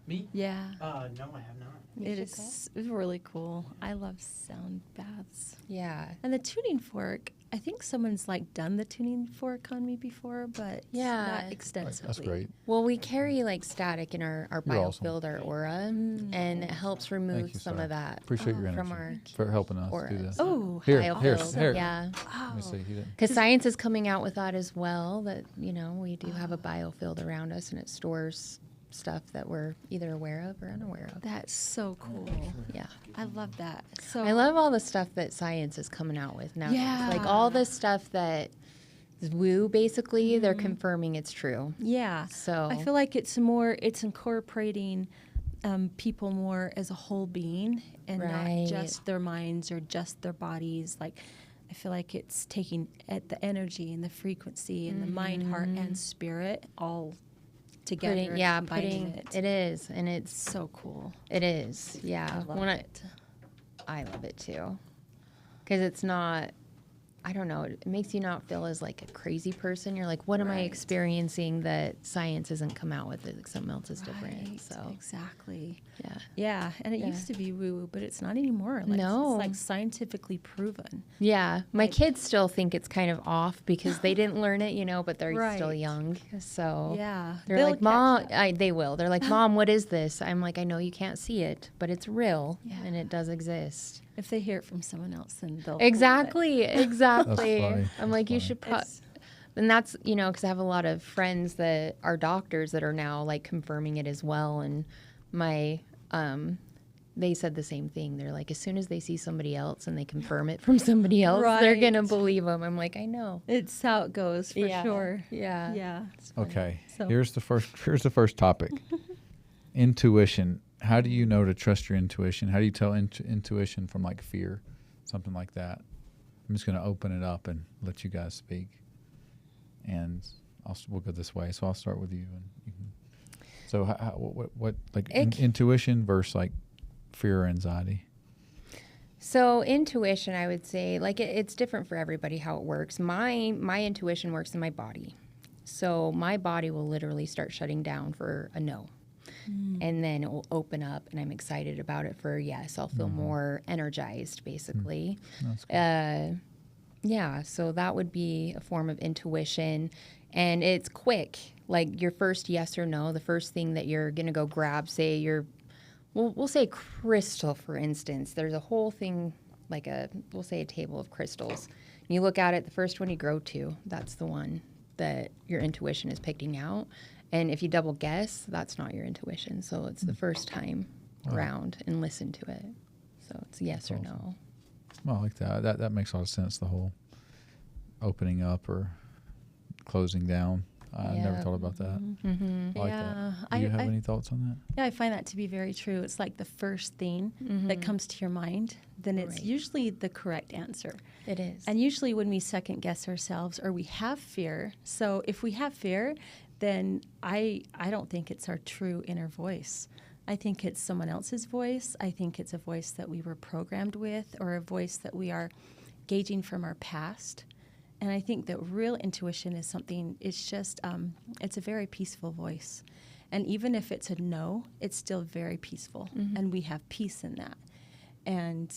Me? Yeah. No, I have not. It's really cool. I love sound baths. Yeah. And the tuning fork, I think someone's like done the tuning fork on me before, but Yeah. not extensively. That's great. Well, we carry like static in our You're awesome. biofield, our aura, and it helps remove Thank you, some sir. of that Appreciate your from energy our for helping us aura. do that. Oh, Here, biofield. here. Yeah. Let me see. He didn't. Because science is coming out with that as well, that, we do have a biofield around us and it stores stuff that we're either aware of or unaware of. that's so cool. Yeah. I love that. So I love all the stuff that science is coming out with now. Yeah. Like all the stuff that is woo, basically, they're confirming it's true. Yeah. So I feel like it's incorporating people more as a whole being and Right. not just their minds or just their bodies. Like, I feel like it's taking at the energy and the frequency and the mind, heart, and spirit all together. putting it is, and it's so cool. it is, yeah. I love it. I love it too, because it's not. I don't know. It makes you not feel as like a crazy person. You're like, what am I Right. experiencing that science hasn't come out with? It like something else is different. Right, So exactly. yeah, Yeah, and it Yeah. used to be woo-woo, but it's not anymore. Like, No. it's like scientifically proven. yeah. My Like- kids still think it's kind of off because they didn't learn it, but they're still Right. young. So Yeah, they're they'll like, catch Mom, up. they will. They're like, Mom, what is this? I'm like, I know you can't see it, but it's real Yeah. and it does exist. If they hear it from someone else, then they'll believe it. Exactly. funny. I'm like, you should It's- and that's, because I have a lot of friends that are doctors that are now like confirming it as well. And they said the same thing. They're like, as soon as they see somebody else and they confirm it from somebody else, they're going to Right. believe them. I'm like, I know. It's how it goes for sure. Yeah. Yeah. Okay. So- Here's the first topic. Intuition. How do you know to trust your intuition? How do you tell intuition from like fear, something like that? I'm just going to open it up and let you guys speak, and we'll go this way. So I'll start with you, and you can. So what like intuition versus like fear or anxiety? So intuition, I would say, like it's different for everybody how it works. My intuition works in my body. So my body will literally start shutting down for a no. And then it will open up and I'm excited about it for a yes. I'll feel more energized basically. That's cool. Yeah, so that would be a form of intuition. And it's quick. Like your first yes or no, the first thing that you're going to go grab, say we'll say crystal, for instance. There's a whole thing, like we'll say a table of crystals. You look at it, the first one you go to, that's the one that your intuition is picking out. And if you double guess, that's not your intuition. So it's the first time around and listen to it. So it's yes or no. Well, I like that. That makes a lot of sense. The whole opening up or closing down. I never Yeah. thought about that. I like that. Do you have any thoughts on that? Yeah, I find that to be very true. It's like the first thing that comes to your mind, then it's Right. usually the correct answer. It is. And usually when we second guess ourselves or we have fear, so if we have fear, then I don't think it's our true inner voice. I think it's someone else's voice. I think it's a voice that we were programmed with or a voice that we are gauging from our past. And I think that real intuition is something, it's just, it's a very peaceful voice. And even if it's a no, it's still very peaceful. And we have peace in that. And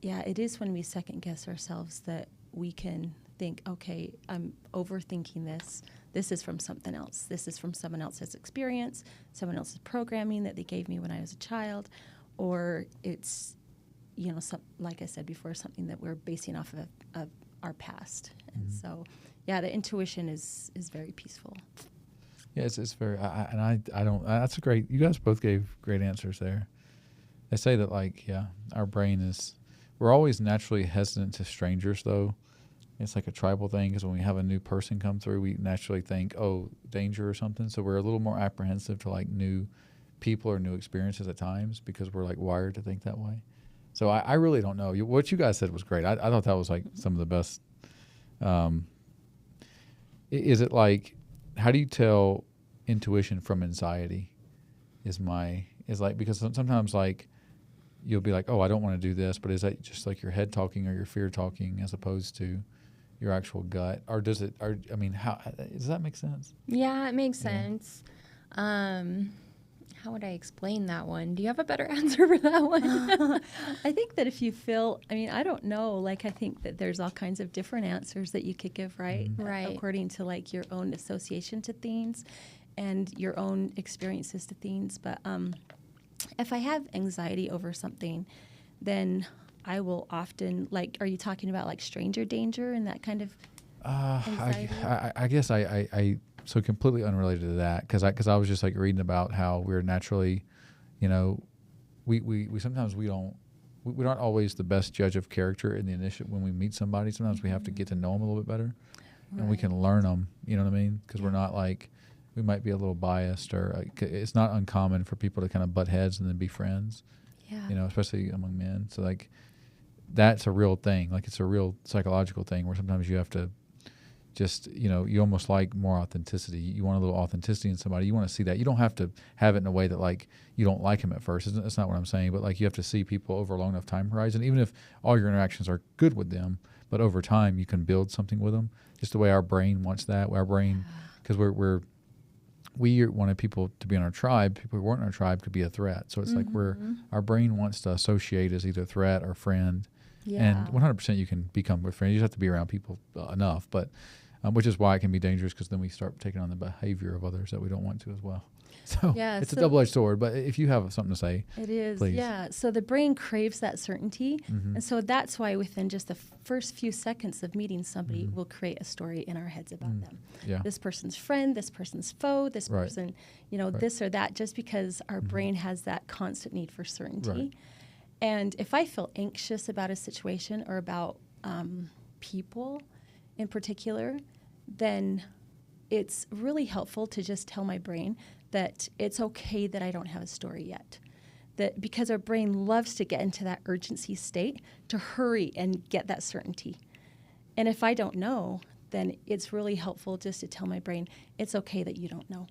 yeah, it is when we second guess ourselves that we can think, okay, I'm overthinking this. This is from something else. This is from someone else's experience, someone else's programming that they gave me when I was a child, or it's, like I said before, something that we're basing off of our past. And so, yeah, the intuition is very peaceful. Yeah, it's very. I don't. That's a great. You guys both gave great answers there. They say that our brain is. We're always naturally hesitant to strangers, though. It's like a tribal thing because when we have a new person come through, we naturally think, oh, danger or something. So we're a little more apprehensive to like new people or new experiences at times because we're like wired to think that way. So I really don't know. What you guys said was great. I thought that was like some of the best. Is it like, how do you tell intuition from anxiety? Is like, because sometimes like you'll be like, oh, I don't want to do this, but is that just like your head talking or your fear talking as opposed to your actual gut? Or does it, how, does that make sense? Yeah, it makes Yeah. sense. how would I explain that one? Do you have a better answer for that one? I think that if you feel, I mean, I don't know, like I think that there's all kinds of different answers that you could give, right? Right. According to like your own association to things and your own experiences to things. But if I have anxiety over something, then I will often, like, are you talking about like stranger danger and that kind of anxiety? I guess I so completely unrelated to that because I was just like reading about how we're naturally, you know, we sometimes we're not always the best judge of character in the initial when we meet somebody. Sometimes we have to get to know them a little bit better, and we can learn them. You know what I mean? Because we're not like we might be a little biased, or it's not uncommon for people to kind of butt heads and then be friends. Yeah. You know, especially among men. So like that's a real thing. Like it's a real psychological thing where sometimes you have to just, you know, you almost like more authenticity. You want a little authenticity in somebody. You want to see that. You don't have to have it in a way that like you don't like him at first. That's not what I'm saying. But like you have to see people over a long enough time horizon, even if all your interactions are good with them. But over time, you can build something with them. Just the way our brain wants that. Our brain, because we wanted people to be in our tribe. People who weren't in our tribe could be a threat. So it's like our brain wants to associate as either threat or friend. Yeah. And 100% you can become with friends. You just have to be around people enough. But which is why it can be dangerous because then we start taking on the behavior of others that we don't want to as well. So Yeah, it's a so- double-edged sword. But if you have something to say, It is, please. yeah. So the brain craves that certainty. Mhm. And so that's why within just the first few seconds of meeting somebody, we'll create a story in our heads about them. yeah, This person's friend, this person's foe, this Right. person, you know, Right. this or that, just because our brain has that constant need for certainty. Right. And if I feel anxious about a situation or about people in particular, then it's really helpful to just tell my brain that it's okay that I don't have a story yet. That because our brain loves to get into that urgency state to hurry and get that certainty. And if I don't know, then it's really helpful just to tell my brain, it's okay that you don't know.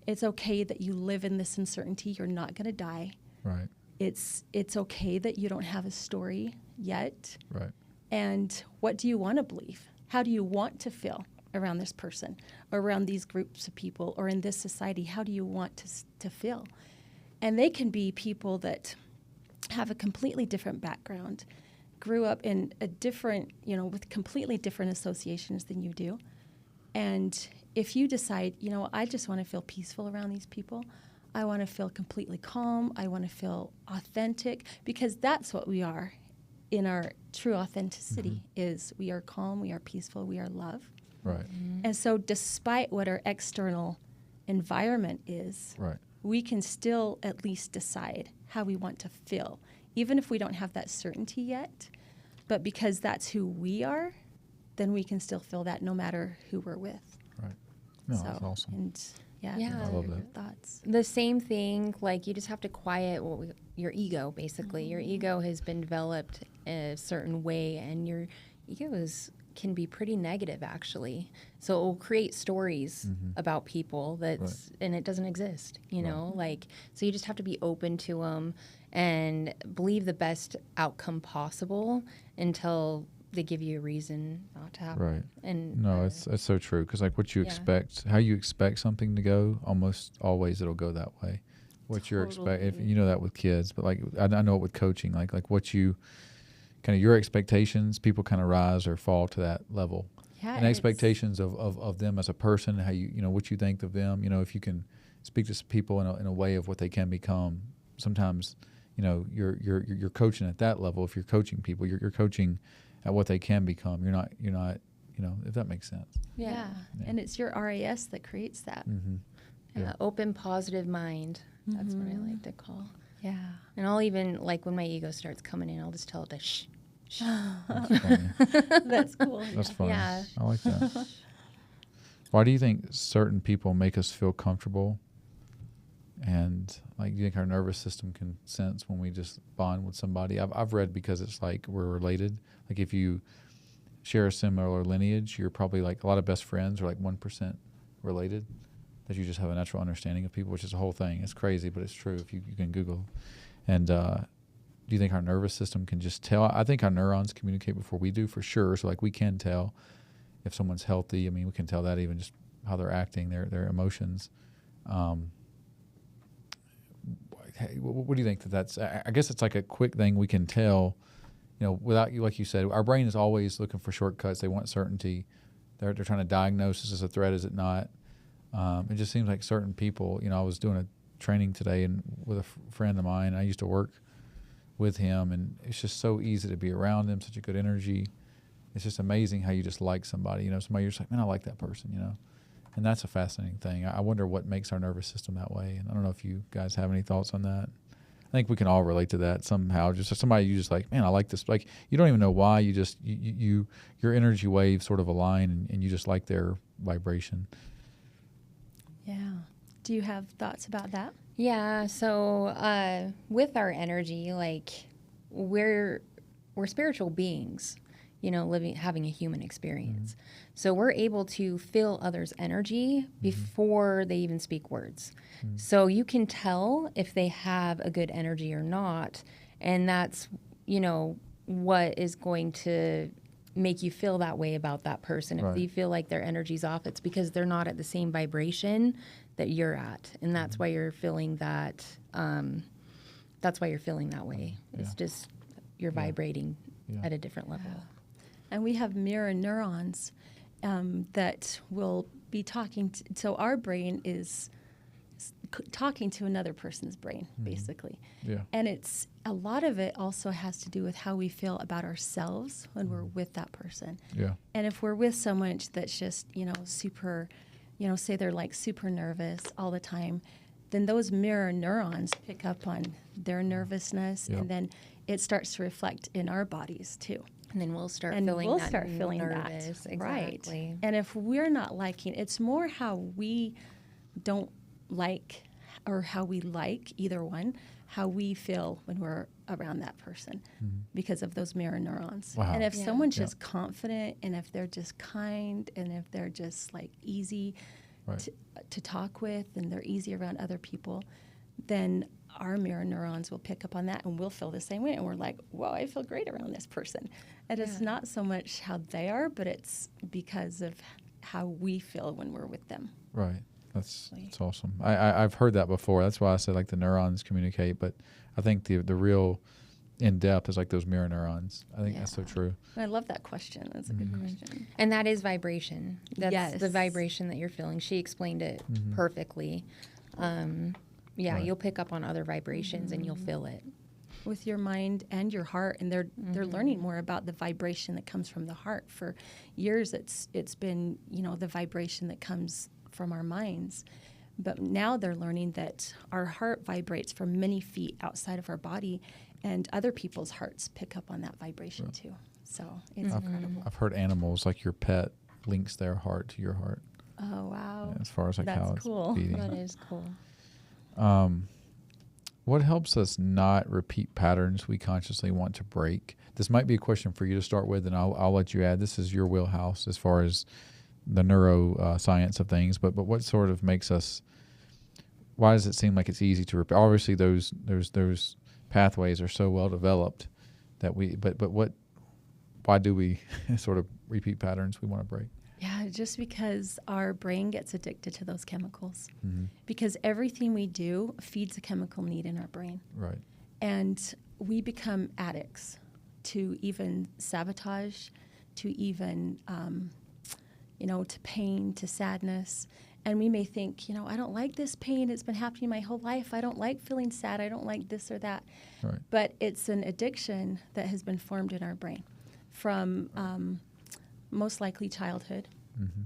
It's okay that you live in this uncertainty. You're not going to die. right, It's okay that you don't have a story yet. right, And what do you want to believe? How do you want to feel around this person, or around these groups of people, or in this society? How do you want to feel? And they can be people that have a completely different background, grew up in a different, you know, with completely different associations than you do. And if you decide, you know, I just want to feel peaceful around these people, I want to feel completely calm, I want to feel authentic, because that's what we are in our true authenticity is we are calm, we are peaceful, we are love. right, And so despite what our external environment is, right, we can still at least decide how we want to feel, even if we don't have that certainty yet. But because that's who we are, then we can still feel that no matter who we're with. right. No, so, that's awesome. And yeah, Yeah. what I love are your that. thoughts? The same thing, like you just have to quiet your ego, basically. Your ego has been developed a certain way, and your ego can be pretty negative, actually. So it will create stories about people and it doesn't exist, you know? Like, so you just have to be open to them and believe the best outcome possible until they give you a reason not to have Right. it. And No, it's so true because like what you Yeah. expect, how you expect something to go, almost always it'll go that way. What you're expect, if Totally. you know that with kids, but like I know it with coaching, like what you kind of your expectations, people kind of rise or fall to that level, Yeah, and expectations of them as a person, how you know what you think of them. You know, if you can speak to people in a way of what they can become, sometimes you know you're coaching at that level. If you're coaching people, you're coaching at what they can become. You're not you know, if that makes sense. Yeah. And it's your RAS that creates that. Mm-hmm. yeah, open, positive mind. That's what I like to call. Yeah. And I'll even, like, when my ego starts coming in, I'll just tell it to shh. That's funny. That's cool. That's funny. Yeah. I like that. Why do you think certain people make us feel comfortable? And like, do you think our nervous system can sense when we just bond with somebody? I've read because it's like we're related. Like if you share a similar lineage, you're probably like a lot of best friends are like 1% related. That you just have a natural understanding of people, which is a whole thing. It's crazy, but it's true if you can Google. And do you think our nervous system can just tell? I think our neurons communicate before we do, for sure. So like we can tell if someone's healthy. I mean, we can tell that even just how they're acting, their emotions. hey, what do you think that's? I guess it's like a quick thing we can tell. You know, without you, like you said, our brain is always looking for shortcuts. They want certainty. They're trying to diagnose, is this a threat, is it not? It just seems like certain people, you know, I was doing a training today and with a friend of mine, I used to work with him, and it's just so easy to be around him, such a good energy. It's just amazing how you just like somebody, you know, somebody you're just like, man, I like that person, you know. And that's a fascinating thing. I wonder what makes our nervous system that way. And I don't know if you guys have any thoughts on that. I think we can all relate to that somehow. Just somebody you just like, man, I like this. Like, you don't even know why. You just, your energy waves sort of align, and you just like their vibration. Yeah. Do you have thoughts about that? Yeah. So with our energy, like we're spiritual beings, you know, having a human experience. So we're able to feel others' energy before they even speak words. So you can tell if they have a good energy or not. And that's, you know, what is going to make you feel that way about that person. If Right. you feel like their energy's off, it's because they're not at the same vibration that you're at. And that's why you're feeling that, that's why you're feeling that way. It's Yeah. just, you're vibrating Yeah. at a different level. And we have mirror neurons that will be talking. So our brain is talking to another person's brain, basically. Yeah. And it's a lot of it also has to do with how we feel about ourselves when we're with that person. Yeah. And if we're with someone that's just, you know, super, you know, say they're like super nervous all the time, then those mirror neurons pick up on their nervousness, Yep. and then it starts to reflect in our bodies too. And then we'll start And feeling we'll that start feeling nervous. that. Exactly. Right. And if we're not liking, it's more how we don't like or how we like either one, how we feel when we're around that person because of those mirror neurons. Wow. And if Yeah. someone's Yeah. just confident, and if they're just kind, and if they're just like easy Right. to talk with, and they're easy around other people, then our mirror neurons will pick up on that, and we'll feel the same way. And we're like, whoa, I feel great around this person. And it's Yeah. not so much how they are, but it's because of how we feel when we're with them. Right. That's awesome. I've heard that before. That's why I said like the neurons communicate, but I think the real in depth is like those mirror neurons. I think that's so Yeah. true. And I love that question. That's a good question. And that is vibration. That's Yes. the vibration that you're feeling. She explained it perfectly. Yeah, Right. you'll pick up on other vibrations and you'll feel it. With your mind and your heart, and they're learning more about the vibration that comes from the heart. For years, it's been, you know, the vibration that comes from our minds, but now they're learning that our heart vibrates from many feet outside of our body, and other people's hearts pick up on that vibration too. So it's incredible. I've heard animals like your pet links their heart to your heart Oh wow, as far as like how That's it's cool. beating. That is cool. What helps us not repeat patterns we consciously want to break? This might be a question for you to start with, and I'll let you add. This is your wheelhouse as far as the neuroscience of things. But what sort of makes us? Why does it seem like it's easy to repeat? Obviously, those pathways are so well developed that we. But what? Why do we sort of repeat patterns we want to break? Yeah, just because our brain gets addicted to those chemicals. Mm-hmm. Because everything we do feeds a chemical need in our brain. Right. And we become addicts to even sabotage, to even, to pain, to sadness. And we may think, I don't like this pain. It's been happening my whole life. I don't like feeling sad. I don't like this or that. Right. But it's an addiction that has been formed in our brain from most likely childhood. Mm-hmm.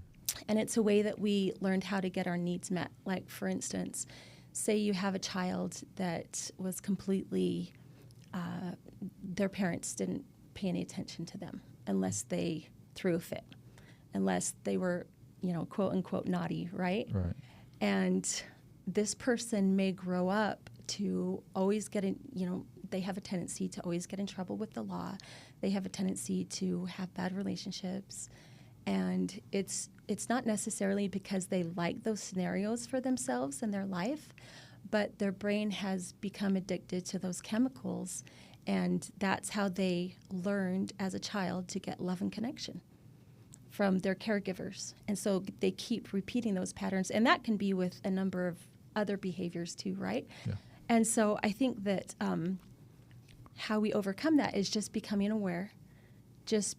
And it's a way that we learned how to get our needs met. Like, for instance, say you have a child that was completely, their parents didn't pay any attention to them unless they threw a fit, unless they were, quote unquote naughty, right? Right. And this person may grow up to always get in, they have a tendency to always get in trouble with the law. They have a tendency to have bad relationships. And it's not necessarily because they like those scenarios for themselves in their life, but their brain has become addicted to those chemicals, and that's how they learned as a child to get love and connection from their caregivers. And so they keep repeating those patterns, and that can be with a number of other behaviors too, right? Yeah. And so I think that how we overcome that is just becoming aware. Just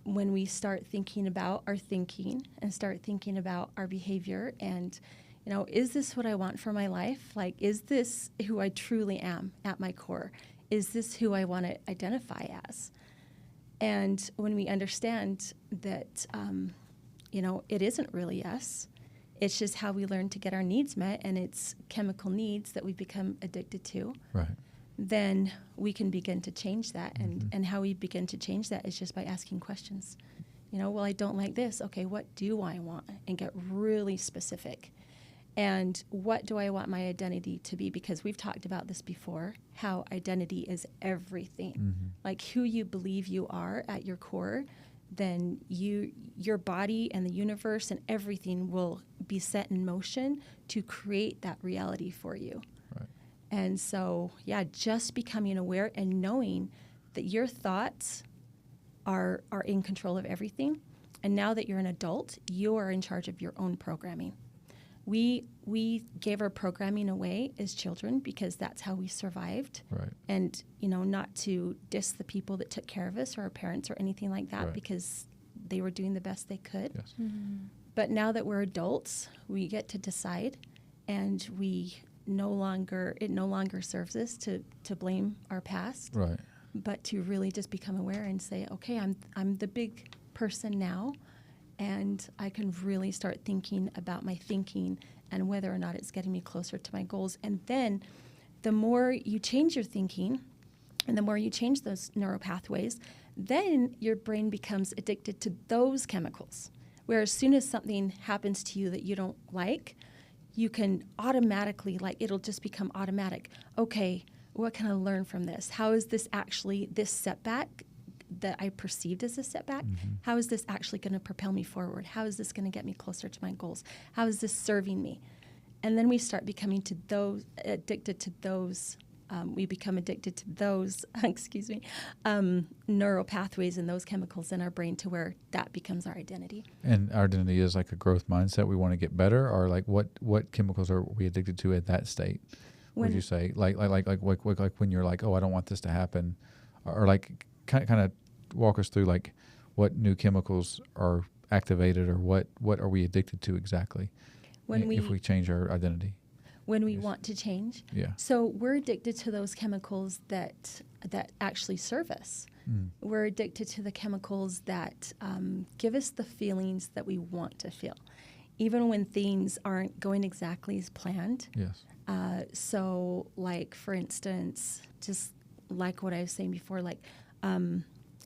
when we start thinking about our thinking and start thinking about our behavior and, is this what I want for my life? Like, is this who I truly am at my core? Is this who I want to identify as? And when we understand that, it isn't really us, it's just how we learn to get our needs met, and it's chemical needs that we become addicted to. Right. Then we can begin to change that. And how we begin to change that is just by asking questions. Well, I don't like this. Okay, what do I want? And get really specific. And what do I want my identity to be? Because we've talked about this before, how identity is everything. Mm-hmm. Like who you believe you are at your core, then your body and the universe and everything will be set in motion to create that reality for you. Right. And so, just becoming aware and knowing that your thoughts are in control of everything. And now that you're an adult, you are in charge of your own programming. We gave our programming away as children because that's how we survived. Right. And, not to diss the people that took care of us or our parents or anything like that, Right. because they were doing the best they could. Yes. But now that we're adults, we get to decide, and it no longer serves us to blame our past, Right. but to really just become aware and say, okay, I'm the big person now, and I can really start thinking about my thinking and whether or not it's getting me closer to my goals. And then the more you change your thinking and the more you change those neural pathways, then your brain becomes addicted to those chemicals. Where as soon as something happens to you that you don't like, you can automatically, it'll just become automatic. Okay, what can I learn from this? How is this actually, this setback that I perceived as a setback, how is this actually going to propel me forward? How is this going to get me closer to my goals? How is this serving me? And then we start becoming addicted to those. We become addicted to those, neural pathways and those chemicals in our brain to where that becomes our identity. And our identity is like a growth mindset. We want to get better, or like what chemicals are we addicted to at that state? Would you say like when you're like, oh, I don't want this to happen, or like kind of walk us through like what new chemicals are activated, or what are we addicted to exactly if we change our identity? When we want to change. Yeah. So we're addicted to those chemicals that actually serve us. We're addicted to the chemicals that give us the feelings that we want to feel, even when things aren't going exactly as planned. Yes. So, like, for instance, just like what I was saying before,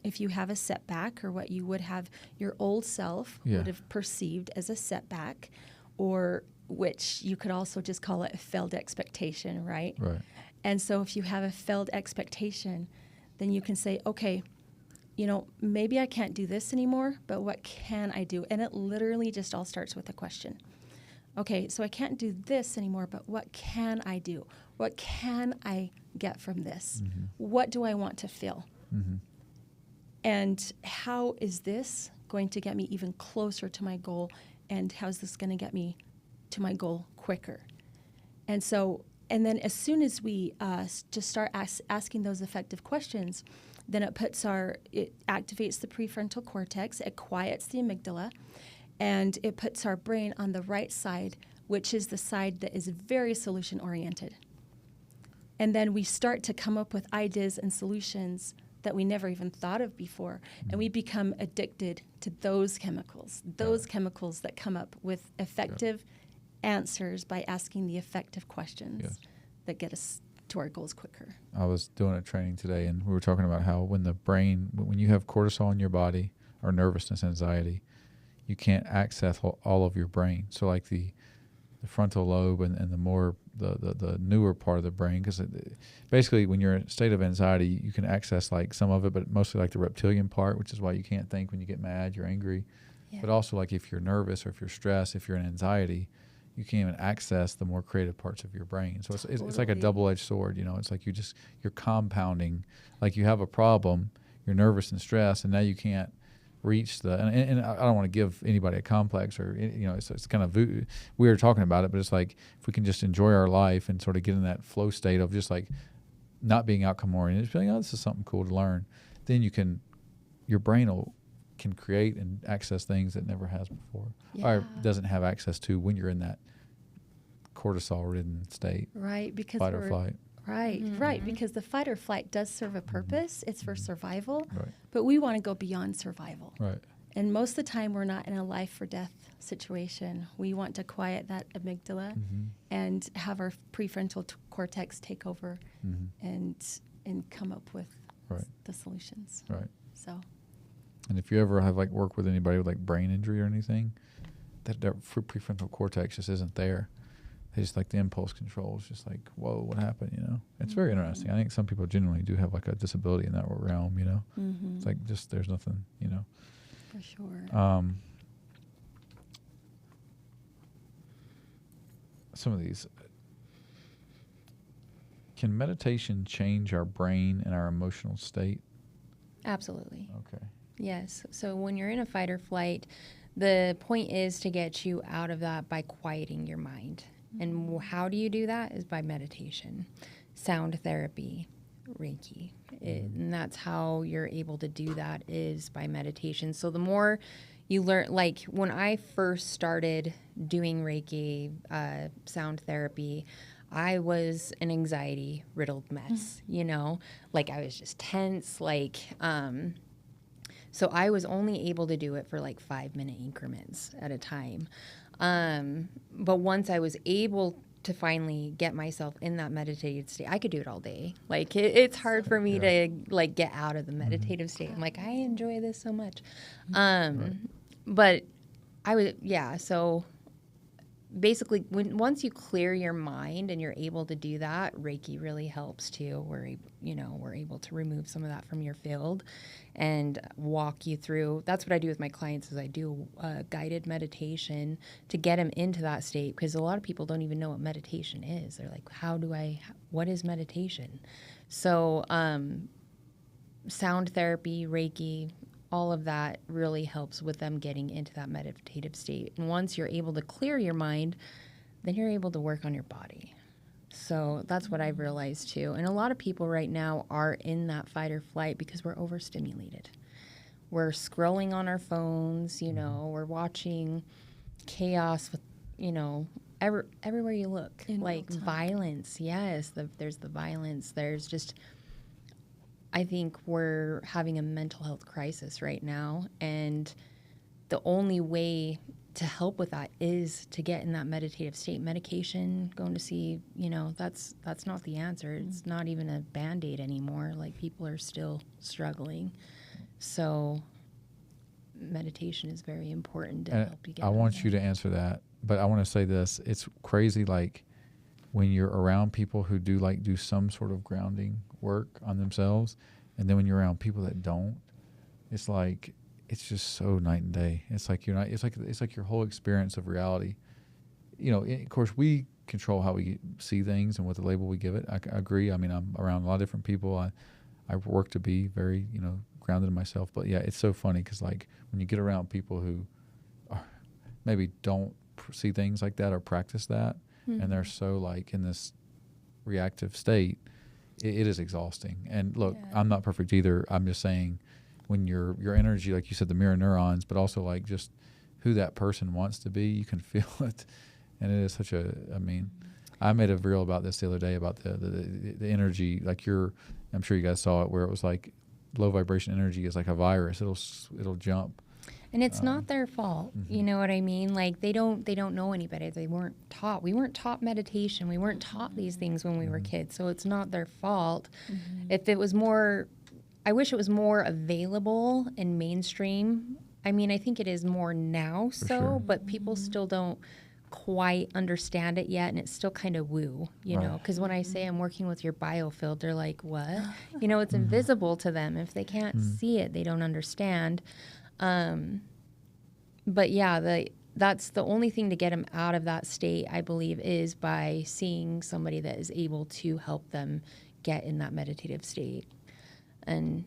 if you have a setback, or what you would have your old self would have perceived as a setback, or which you could also just call it a failed expectation, right? Right. And so if you have a failed expectation, then you can say, okay, maybe I can't do this anymore, but what can I do? And it literally just all starts with a question. Okay, so I can't do this anymore, but what can I do? What can I get from this? Mm-hmm. What do I want to feel? Mm-hmm. And how is this going to get me even closer to my goal? And how's this going to get me to my goal quicker? And then as soon as we just start asking those effective questions, then it activates the prefrontal cortex, it quiets the amygdala, and it puts our brain on the right side, which is the side that is very solution-oriented. And then we start to come up with ideas and solutions that we never even thought of before, and we become addicted to those chemicals that come up with effective answers by asking the effective questions that get us to our goals quicker. I was doing a training today, and we were talking about how when you have cortisol in your body, or nervousness, anxiety, you can't access all of your brain. So like the frontal lobe and the more the newer part of the brain, because basically when you're in a state of anxiety, you can access like some of it, but mostly like the reptilian part, which is why you can't think when you get mad, you're angry. Yeah. But also like if you're nervous, or if you're stressed, if you're in anxiety, you can't even access the more creative parts of your brain. So it's like a double-edged sword, It's like you're compounding. Like you have a problem, you're nervous and stressed, and now you can't reach the, and I don't want to give anybody a complex or, it's kind of weird talking about it, but it's like if we can just enjoy our life and sort of get in that flow state of just like not being outcome oriented, just feeling, oh, this is something cool to learn, then your brain can create and access things that never has before or doesn't have access to when you're in that cortisol ridden state. Right, because fight or flight. Right, right, because the fight or flight does serve a purpose. It's for survival, Right. but we want to go beyond survival. Right. And most of the time, we're not in a life or death situation. We want to quiet that amygdala and have our prefrontal cortex take over and come up with Right. the solutions. Right. So, And if you ever have like worked with anybody with like brain injury or anything, that prefrontal cortex just isn't there. They just like the impulse control is just like, whoa, what happened? It's very interesting. I think some people genuinely do have like a disability in that realm. It's like just there's nothing. for sure. Some of these. Can meditation change our brain and our emotional state? Absolutely. Okay. Yes. So when you're in a fight or flight, the point is to get you out of that by quieting your mind. And how do you do that? Is by meditation, sound therapy, Reiki. And that's how you're able to do that, is by meditation. So the more you learn, like when I first started doing Reiki, sound therapy, I was an anxiety riddled mess, like I was just tense, so I was only able to do it for like 5-minute increments at a time. But once I was able to finally get myself in that meditative state, I could do it all day. Like it's hard for me to like get out of the meditative state. I'm like, I enjoy this so much. But I was, so basically once you clear your mind and you're able to do that, Reiki really helps too. We're able to remove some of that from your field and walk you through. That's what I do with my clients, is I do guided meditation to get them into that state, because a lot of people don't even know what meditation is. They're like, what is meditation? So sound therapy, Reiki, all of that really helps with them getting into that meditative state. And once you're able to clear your mind, then you're able to work on your body. So that's what I've realized too. And a lot of people right now are in that fight or flight because we're overstimulated. We're scrolling on our phones, we're watching chaos with, everywhere you look. In like real time. Violence. Yes, there's the violence. There's just, I think we're having a mental health crisis right now, and the only way to help with that is to get in that meditative state. Medication, going to see, that's not the answer. It's not even a Band-Aid anymore. Like, people are still struggling. So meditation is very important to help you get I out of want that. you to answer that, but I want to say this. It's crazy, like, when you're around people who do some sort of grounding work on themselves, and then when you're around people that don't, it's like it's just so night and day. It's like you're not. It's like your whole experience of reality. Of course, we control how we see things and what the label we give it. I agree. I mean, I'm around a lot of different people. I work to be very grounded in myself. But yeah, it's so funny because like when you get around people who maybe don't see things like that or practice that, and they're so like in this reactive state, it is exhausting. And look, I'm not perfect either. I'm just saying, when your energy, like you said, the mirror neurons, but also like just who that person wants to be, you can feel it. And it is such I made a reel about this the other day about the energy, like I'm sure you guys saw it, where it was like low vibration energy is like a virus. It'll jump. And it's not their fault. You know what I mean? Like they don't know any better. They weren't taught. We weren't taught meditation. We weren't taught these things when we were kids. So it's not their fault. If it was more, I wish it was more available and mainstream. I mean, I think it is more now, sure. but people still don't quite understand it yet, and it's still kind of woo, know, because when I say I'm working with your biofield, they're like, what? It's invisible to them. If they can't see it, they don't understand. But yeah, that's the only thing to get them out of that state, I believe, is by seeing somebody that is able to help them get in that meditative state. And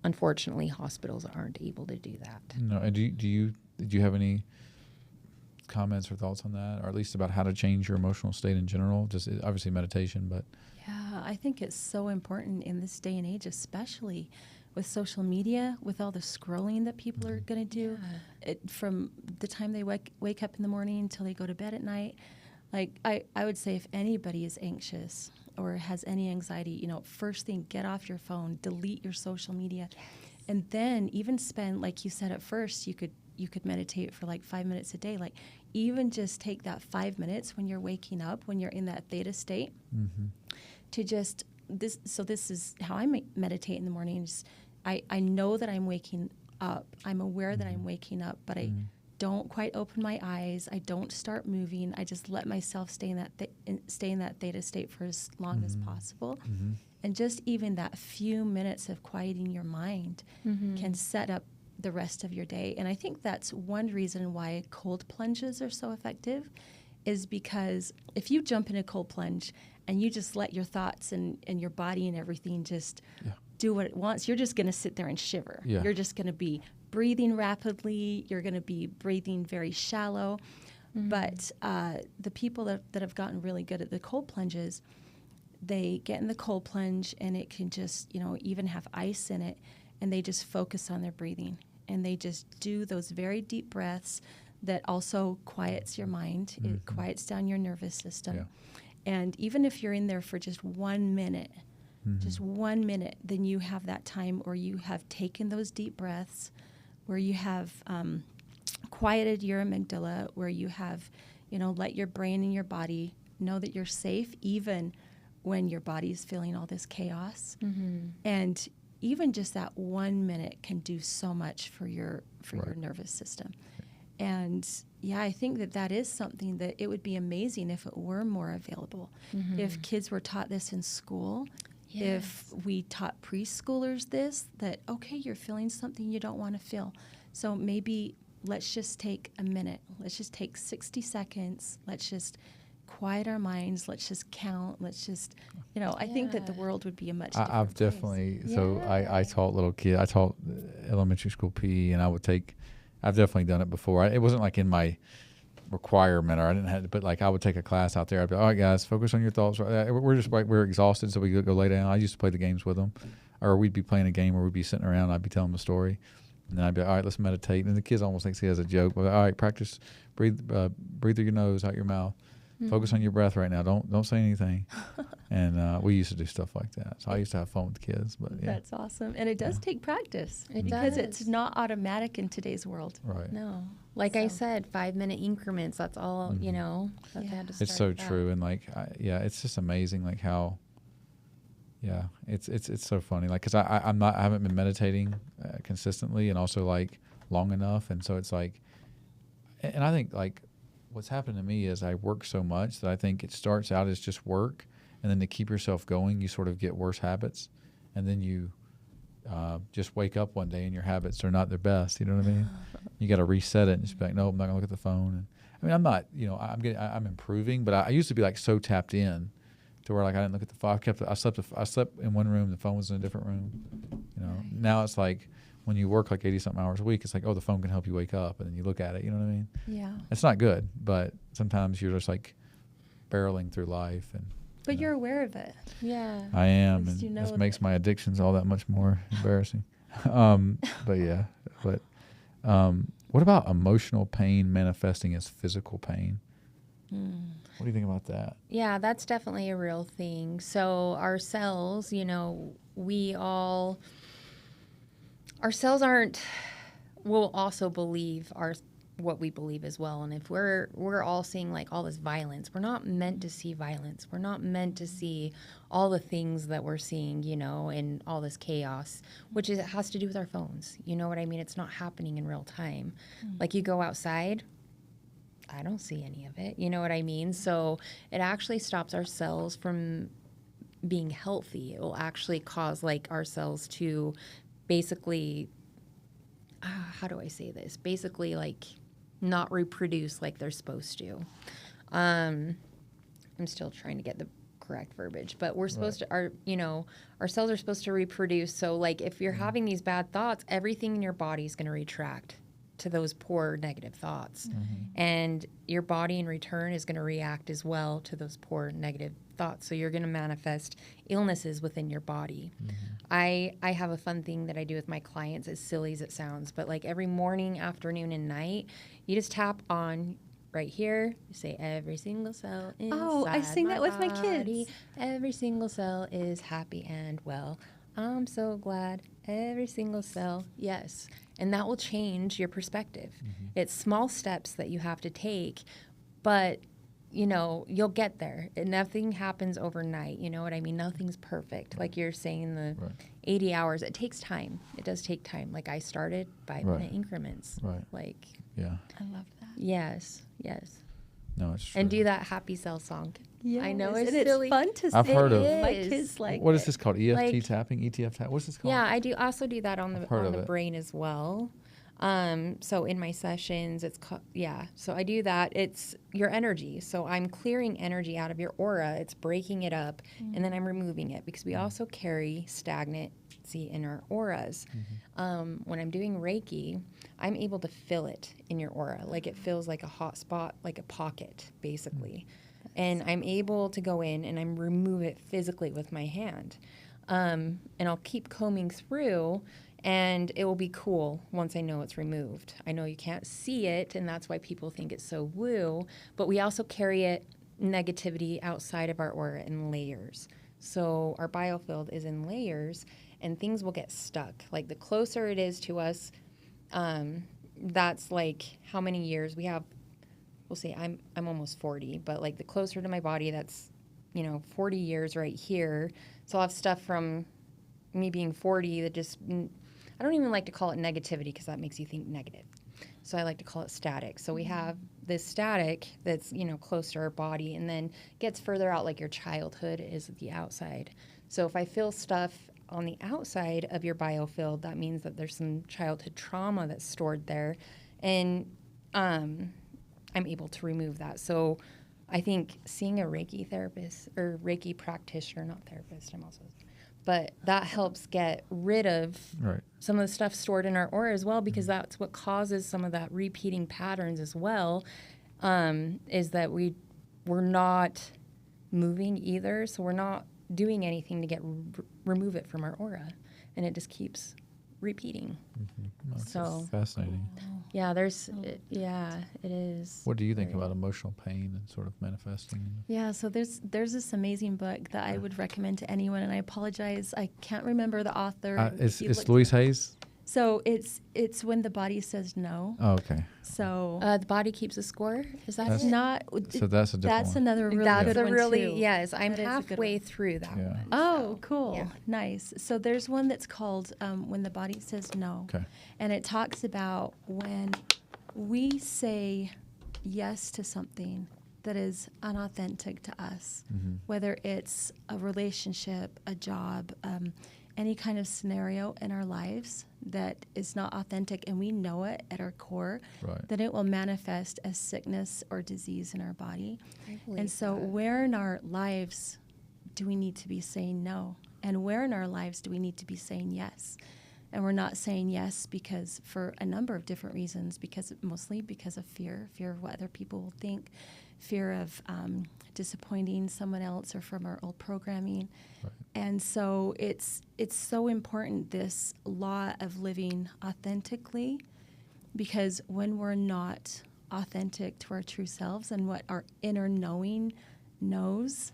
unfortunately, hospitals aren't able to do that. No, and did you have any comments or thoughts on that, or at least about how to change your emotional state in general? Just obviously meditation, but Yeah, I think it's so important in this day and age, especially with social media, with all the scrolling that people are going to do from the time they wake up in the morning until they go to bed at night. Like, I would say if anybody is anxious or has any anxiety, you know, first thing, get off your phone, delete your social media. Yes. And then even spend, like you said at first, you could meditate for like 5 minutes a day. Like, even just take that 5 minutes when you're waking up, when you're in that theta state, to just this. So this is how I meditate in the mornings. I know that I'm waking up. I'm aware that I'm waking up, but I don't quite open my eyes. I don't start moving. I just let myself stay in that theta state for as long as possible. And just even that few minutes of quieting your mind can set up the rest of your day. And I think that's one reason why cold plunges are so effective, is because if you jump in a cold plunge and you just let your thoughts and your body and everything just do what it wants, you're just going to sit there and shiver. Yeah. You're just going to be breathing rapidly. You're going to be breathing very shallow. But the people that have gotten really good at the cold plunges, they get in the cold plunge and it can just, you know, even have ice in it, and they just focus on their breathing. And they just do those very deep breaths that also quiets your mind. It quiets down your nervous system. Yeah. And even if you're in there for just 1 minute, just 1 minute, then you have that time where you have taken those deep breaths, where you have quieted your amygdala, where you have, you know, let your brain and your body know that you're safe, even when your body's feeling all this chaos. And even just that 1 minute can do so much for your nervous system. And yeah, I think that is something that it would be amazing if it were more available. If kids were taught this in school, if we taught preschoolers this, that, okay, you're feeling something you don't want to feel. So maybe let's just take a minute. Let's just take 60 seconds. Let's just quiet our minds. Let's just count. Let's just, you know, I think that the world would be a much different I've place. definitely, so I taught little kids, I taught elementary school PE, and I've definitely done it before. It wasn't like in my requirement, or I didn't have to, but like I would take a class out there. I'd be, all right, guys, focus on your thoughts. We're exhausted, so we go lay down. I used to play the games with them, or we'd be playing a game where we'd be sitting around and I'd be telling them a story. And then I'd be, all right, let's meditate. And the kids almost think it as a joke. But all right, practice, breathe through your nose, out your mouth. Focus on your breath right now. Don't say anything. And we used to do stuff like that. So I used to have fun with the kids. But yeah, That's awesome. And it does take practice. It because does. it's not automatic in today's world. right. No. Like I said, 5 minute increments. That's all, you know. That's how to It's so start that. true, and like, it's just amazing, like how, it's so funny, like, cause I haven't been meditating consistently, and also like long enough, and so it's like, and I think like, what's happened to me is I work so much that I think it starts out as just work, and then to keep yourself going, you sort of get worse habits, and then you just wake up one day and your habits are not their best. You know what I mean? You got to reset it and just be like, no, I'm not gonna look at the phone. And I mean, I'm not, you know, I'm improving, but I used to be like so tapped in to where like I didn't look at the phone. I slept in one room, the phone was in a different room. You know, now it's like when you work like 80-something hours a week, it's like, oh, the phone can help you wake up, and then you look at it. You know what I mean? Yeah. It's not good, but sometimes you're just like barreling through life, and But you're aware of it. Yeah. I am, least and you know this that- makes my addictions all that much more embarrassing. But yeah, what about emotional pain manifesting as physical pain? What do you think about that? Yeah, that's definitely a real thing. So our cells, you know, our cells will also believe what we believe as well. And if we're all seeing like all this violence, we're not meant to see violence. We're not meant to see all the things that we're seeing, you know, and all this chaos, which it has to do with our phones. You know what I mean? It's not happening in real time. Like you go outside, I don't see any of it. You know what I mean? So it actually stops our cells from being healthy. It will actually cause like our cells to basically, how do I say this? Basically like not reproduce like they're supposed to. I'm still trying to get the correct verbiage, but we're supposed to, our cells are supposed to reproduce. So like if you're having these bad thoughts, everything in your body is going to retract to those poor negative thoughts. And your body in return is going to react as well to those poor negative thoughts. So you're going to manifest illnesses within your body. I have a fun thing that I do with my clients, as silly as it sounds, but like every morning, afternoon, and night, you just tap on right here, you say every single cell inside I sing that with my body, kids. every single cell is happy and well. I'm so glad every single cell, yes. And that will change your perspective. It's small steps that you have to take, but you'll get there. And nothing happens overnight. You know what I mean? Nothing's perfect. Like you're saying, the 80 hours, it takes time. It does take time. Like I started 5-minute increments. Right. Like, Yeah. I love that. yes. No, it's true. And do that happy cell song. I know Yes, it's and silly. it's fun to I've sing. heard of- My It kids is. like What is it. this called? EFT Like- tapping? ETF tapping? What's this called? Yeah, I do also do that on I've heard of the it. brain as well. So in my sessions, so I do that. It's your energy. So I'm clearing energy out of your aura. It's breaking it up, and then I'm removing it because we also carry stagnancy in our auras. When I'm doing Reiki, I'm able to feel it in your aura. Like it feels like a hot spot, like a pocket, basically. And I'm able to go in and I'm remove it physically with my hand. And I'll keep combing through, and it will be cool once I know it's removed. I know you can't see it, and that's why people think it's so woo, but we also carry it negativity outside of our aura in layers. So our biofield is in layers, and things will get stuck. Like the closer it is to us, that's like how many years we have. We'll say I'm almost 40, but like the closer to my body, that's 40 years right here. So I'll have stuff from me being 40 that just, I don't even like to call it negativity because that makes you think negative. So I like to call it static. So we have this static that's, close to our body, and then gets further out, like your childhood is the outside. So if I feel stuff on the outside of your biofield, that means that there's some childhood trauma that's stored there. And I'm able to remove that. So I think seeing a Reiki therapist or Reiki practitioner, not therapist, but that helps get rid of some of the stuff stored in our aura as well, because that's what causes some of that repeating patterns as well, is that we're not moving either. So we're not doing anything to remove it from our aura, and it just keeps repeating. That's So fascinating. yeah, it is. What do you think about emotional pain and sort of manifesting? Yeah, so there's this amazing book that I would recommend to anyone, and I apologize, I can't remember the author. It's He looked- Louise Hayes? So it's when the body says no. Oh, okay. So The body keeps a score. Is that That's it? not. So that's a different That's one. another really That's good a one really too. yes. I'm That is a good halfway one. through that Yeah. one. Oh, so, cool. yeah. Nice. So there's one that's called When the Body Says No. Okay. And it talks about when we say yes to something that is unauthentic to us, whether it's a relationship, a job, any kind of scenario in our lives that is not authentic, and we know it at our core, Right. then it will manifest as sickness or disease in our body. I believe And so, that. where in our lives do we need to be saying no? And where in our lives do we need to be saying yes? And we're not saying yes because for a number of different reasons, mostly because of fear of what other people will think, fear of disappointing someone else or from our old programming. Right. And so it's so important, this law of living authentically, because when we're not authentic to our true selves and what our inner knowing knows,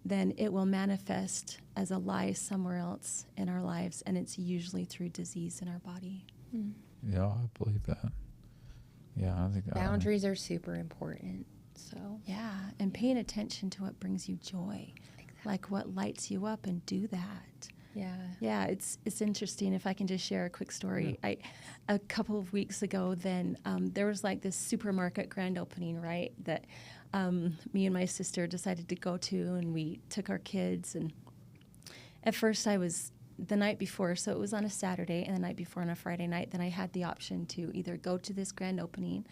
then it will manifest as a lie somewhere else in our lives, and it's usually through disease in our body. Yeah, I believe that. Yeah, I think Boundaries are super important. So Yeah, and paying attention to what brings you joy, like what lights you up, and do that. yeah. Yeah, it's interesting. If I can just share a quick story, a couple of weeks ago, then there was like this supermarket grand opening, right? That me and my sister decided to go to, and we took our kids. And at first, I was the night before, so it was on a Saturday, and the night before on a Friday night. Then I had the option to either go to this grand opening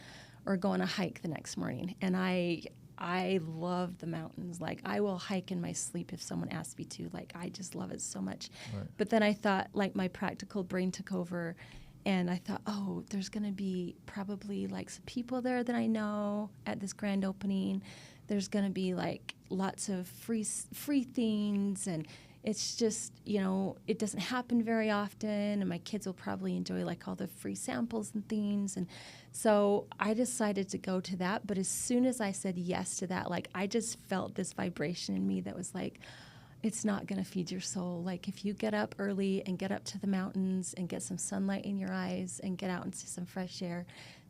or go on a hike the next morning. And I I love the mountains. Like, I will hike in my sleep if someone asks me to. Like, I just love it so much. Right. But then I thought, like, my practical brain took over, and I thought, oh, there's going to be probably like some people there that I know at this grand opening. There's going to be like lots of free things, and it's just, you know, it doesn't happen very often, and my kids will probably enjoy like all the free samples and things. And so I decided to go to that. But as soon as I said yes to that, like, I just felt this vibration in me that was like, it's not going to feed your soul. Like, if you get up early and get up to the mountains and get some sunlight in your eyes and get out and see some fresh air,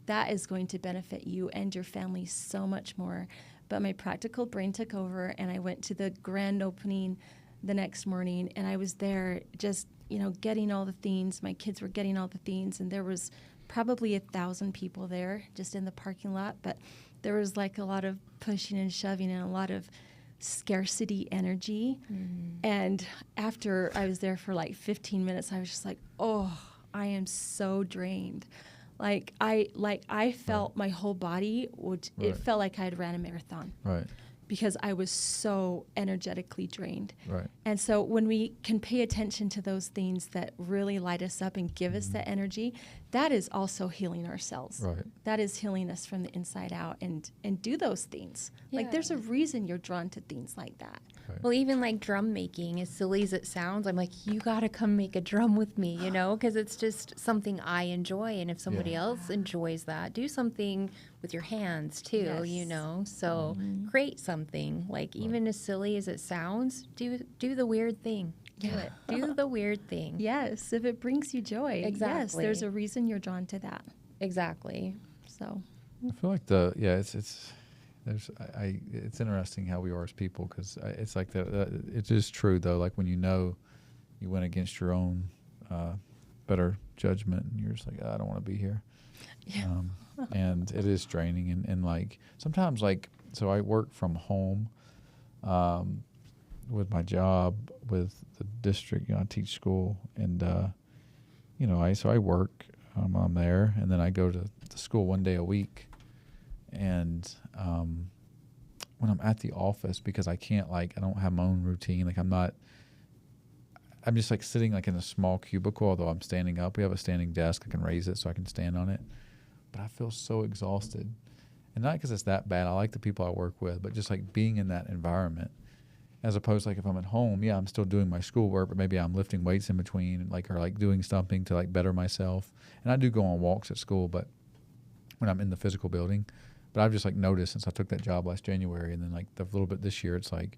that is going to benefit you and your family so much more. But my practical brain took over, and I went to the grand opening the next morning, and I was there just, you know, getting all the things. My kids were getting all the things, and there was probably 1,000 people there just in the parking lot. But there was like a lot of pushing and shoving and a lot of scarcity energy. And after I was there for like 15 minutes, I was just like, oh, I am so drained. Like I felt my whole body it felt like I had ran a marathon. Right. Because I was so energetically drained. Right. And so when we can pay attention to those things that really light us up and give us that energy, that is also healing ourselves. Right. That is healing us from the inside out, and do those things. Like, there's a reason you're drawn to things like that. Right. Well, even like drum making, as silly as it sounds, I'm like, you got to come make a drum with me, you know, because it's just something I enjoy. And if somebody else enjoys that, do something with your hands too, you Yes. know, so create something. Like, even as silly as it sounds, do the weird thing. Do it. Do the weird thing. Yes, if it brings you joy. Yes, Exactly. there's a reason you're drawn to that. Exactly. So, I feel like it's interesting how we are as people, because it's like it is true though. Like, when you know you went against your own better judgment, and you're just like, I don't want to be here. yeah. And it is draining, and like sometimes, like, so I work from home with my job with the district. You know, I teach school, and you know, I work. I'm there, and then I go to the school one day a week. And when I'm at the office, because I can't, like, I don't have my own routine. Like, I'm just like sitting like in a small cubicle, although I'm standing up. We have a standing desk. I can raise it so I can stand on it. But I feel so exhausted. And not because it's that bad. I like the people I work with, but just like being in that environment, as opposed to like if I'm at home, yeah, I'm still doing my schoolwork, but maybe I'm lifting weights in between, like, or like doing something to like better myself. And I do go on walks at school, but when I'm in the physical building. But I've just like noticed since I took that job last January, and then like the little bit this year, it's like